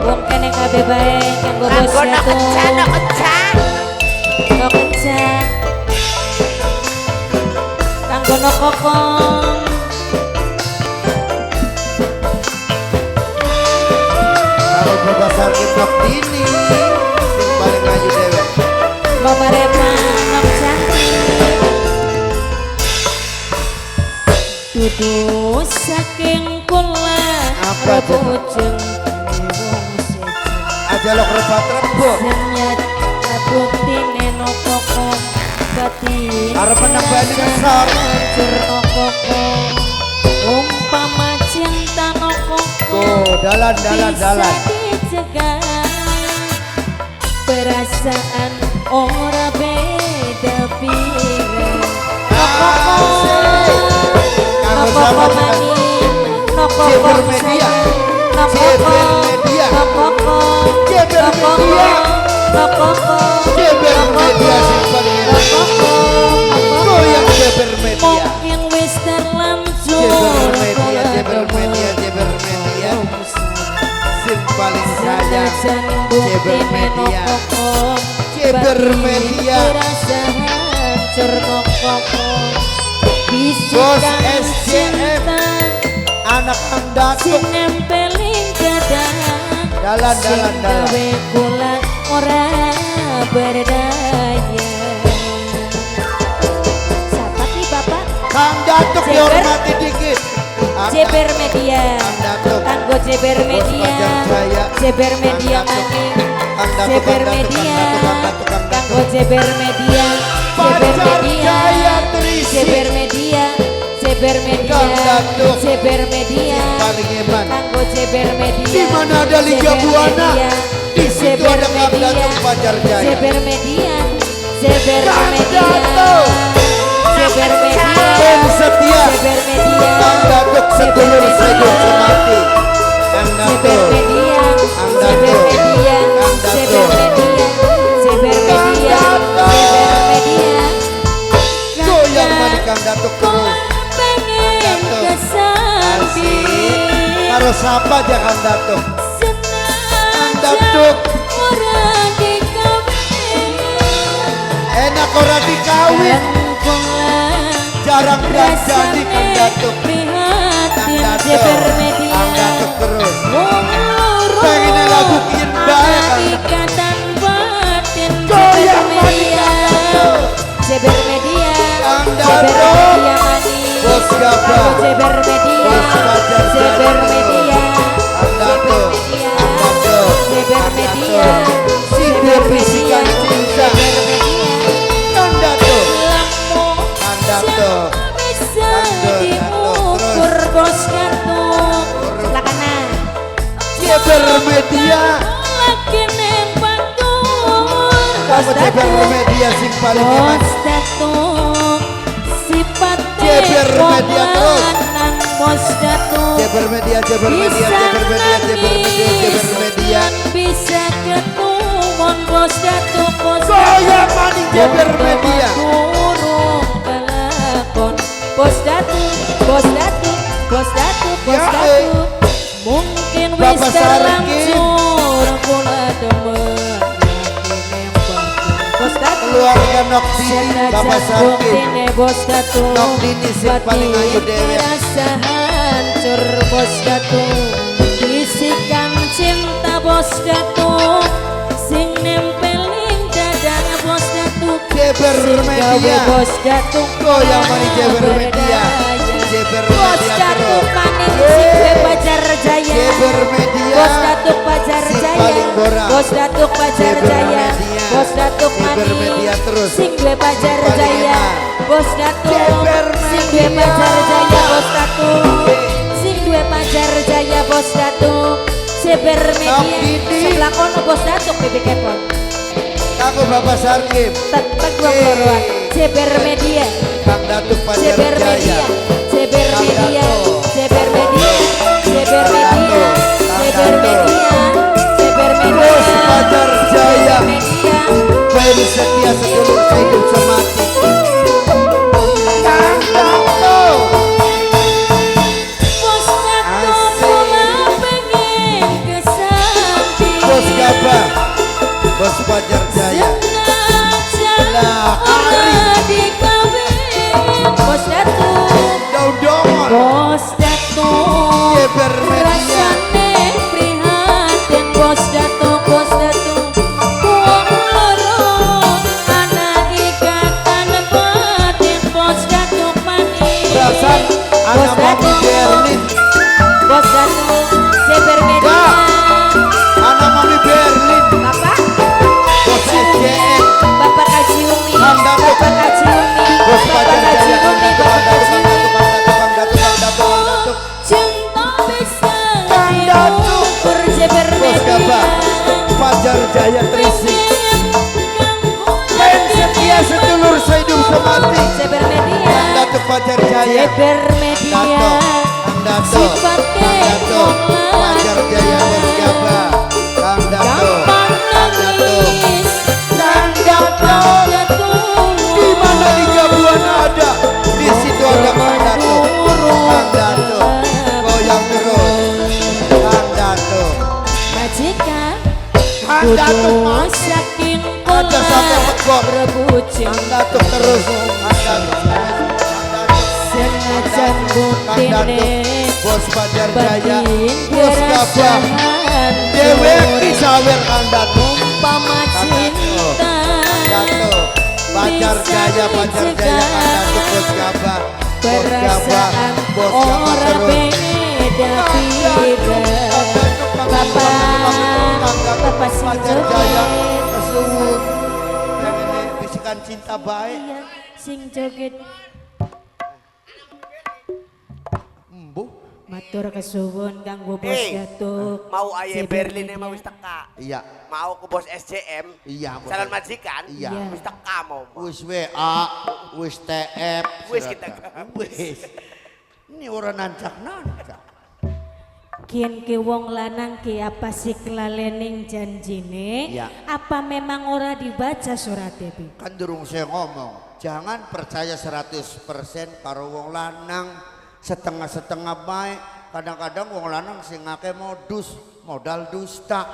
wong kene kabeh bae kanggo Bos Kanggo nak Datuk kencan, nak kencan. no kencang kanggo no kokong kalau Bapak Sarkit Nok Dini sing paling maju dewek Mama Repa nok cantik dudu saking kula Apa, Jen? rebujeng wong sejen aja lo kerebat rembuk Senyat bukti neno kokong batin Arep menambani ngesor. hancur no kokong umpama cinta no kokong tuh dalan bisa dicegah perasaan ora beda pira Kanggo sama dengan Jeber Media. Jeber Media. Jeber Media. Jeber Media sing paling goyang Jeber Media mungkin wis terlanjur Jeber Media Jeber Media Jeber Media sing paling sayang Jeber Media Jeber Media Bos SJM anak Kang Datuk dalan kula ora berdaya siapa sih Bapak Kang Datuk Jeber. dihormati dikit Jeber Media Kang Datuk. kanggo Jeber Media Pajar Jaya. Jeber Media Kang Datuk. maning Kang Datuk, Jeber Kang Datuk, Media Kang Datuk, Kang Datuk. kanggo Jeber Media Jeber Pajar Media Jaya terisi. Jeber Media Jeber Media Kang Datuk. Jeber Media paling hebat kanggo Jeber Media Di mana ada Liga Jeber Buana, Media, di situ Jeber ada Kang Media, Datuk Pajar Jaya. Jeber Media Jeber Kang Media Datuk. Jeber Media Ben setia Jeber Media Kang Datuk sedulur sehidup semati Kang Jeber Datuk Media Kang Jeber Datuk. Media Kang Jeber Datuk. Media Jeber Kang Media Datuk. Jeber Media goyang mani Kang Datuk terus pengen Datuk. kesambi harus apa aja Kang Datuk senang Datuk. orang dikawin enak orang dikawin jarang berjadi Kang Datuk Kang Datuk Jeber Media Kang Datuk terus Pengen pengen lagu kian baik Kang Datuk ikatan batin goyang mani Kang Datuk Jeber Media Kang Jeber Datuk. Media mani Bos Gabah. Jeber Media Bos Pajar Jeber Jaya. Media Kang Datuk Kang Datuk Jeber Kang Media Datuk Sindir bisikan cinta Jeber Media Kang Datuk Lamu Kang Datuk bisa Datuk, diukur Bos Datuk sebelah kanan Jeber Media lagi nembak tuh kamu Jeber Media sing paling hebat Bos Datuk sifat Jeber Media terus. Bos Datuk Jeber Media Jeber Media Jeber Media Jeber Media Jeber Media bisa ketemu Bos Datuk Bos goyang mani Jeber Datuk. Media terlanjur kula demen bos datu keluarga Nokdini Bapak Sarkim buktine bos datu Nokdini sing paling ayu dewe rasa hancur bos datu bisikan cinta bos datu sing nempeling dadanya bos datu Jeber Media bos datu goyang mani Jeber Media Jeber bos Media datu terus paning sing gue Pajar Jaya Jeber Media bos datu Pajar sing Jaya paling borang. bos datu Pajar Jeber Jaya Media. bos datu Jeber paning Media terus. sing gue Pajar Paling Jaya enak. bos datu Jeber sing gue Media. Pajar Jaya bos datu sing gue Pajar Jaya bos datu Jeber Media Nokdini. sebelah kono bos datu bebek kepon aku Bapak Sarkim tetek gua keluaran Jeber Media Kang Datuk Pajar Jeber Jaya Media Jeber Kang Media Dato. Jeber Media Jeber Kang Media Dato. Jeber Kang Dato. Media Jeber Media Bos Pajar Jaya Media Ben setia sedulur hidup semati Kang Dato Bos Dato Asik. mula pengen kesanti Bos Gabah Bos Pajar Jaya Lah, Ari. Bos Dato Daudongon Bos Dato Jeber Media rasane prihatin Bos Dato wong loro ana ikatan batin Bos Dato manis Perasaan anak mami Berlin Bos Dato Jeber Media anak mami Berlin Bapak Bos SJM Bapak Kaciumi Kang Dato. Bapak Kaciumi Bos Bapak Pajar Jaya Kang Kaciumi Datuk Bapak Kaciumi Kang Datuk Kang Datuk Kang Datuk cinta bisa Kang Datuk. berjeber Bos Gabah Pajar Jaya Trisik Ben setia sedulur hidup semati Jeber Media Kang Datuk Pajar Jaya Jeber Media Kang Dato sifatnya Kang Dato Pajar Jaya Bos Gabah Kang Dato gampang Kang Dato nangis Kang Dato di mana di Gabuan ada di situ ada Kang Dato Kang Dato goyang terus Kang Dato majikan Kang Dato kudu saking ada sampai pekor rebucin Kang Dato terus Kang Dato senajan buktine Bos Pajar Jaya batin Bos Gabah kerasahan Dewe Kisawer Kang Dato umpama cinta Dato Pajar Jaya Pajar Jaya Kang Dato Bos Gabah Bos Gabah perasaan Bos Gabah orang terus beda beda Bapak sing Pajar Jaya joget kesuwun pengen bisikan cinta baik iya sing joget embuh matur kesuwun kanggo Bos Datuk mau aye Jeber Berlin Media. emang wis teka. iya Mau ke bos SCM. iya Bos. Calon majikan. Iya. Wis teka mau. wis WA wis TF Wis kita wis ini orang nancak Kian ke wong lanang ki apa sih kelalening janjine? Iya. Apa memang ora dibaca surat Bi? kan durung saya ngomong jangan percaya 100% karo wong lanang setengah-setengah baik kadang-kadang wong lanang sing ngake modal dusta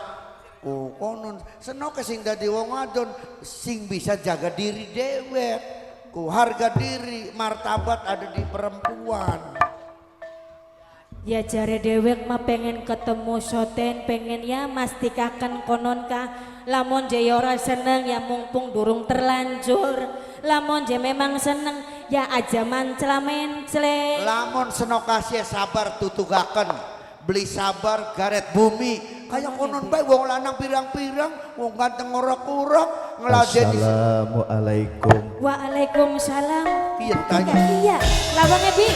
konon senoke sing dadi wong wadon sing bisa jaga diri dewek ku harga diri martabat ada di perempuan Ya jare dewek mah pengen ketemu soten, pengen ya mastikakan konon ka. Lamun je ora seneng ya mumpung durung terlanjur. Lamun je memang seneng ya aja mancela-mencele. lamun senokasi sabar tutugaken beli sabar garet bumi kayak konon bae wong lanang pirang-pirang wong ganteng ora kurang ngeladeni Assalamualaikum. Waalaikumsalam. piye tanya Iya, lawangnya Bi.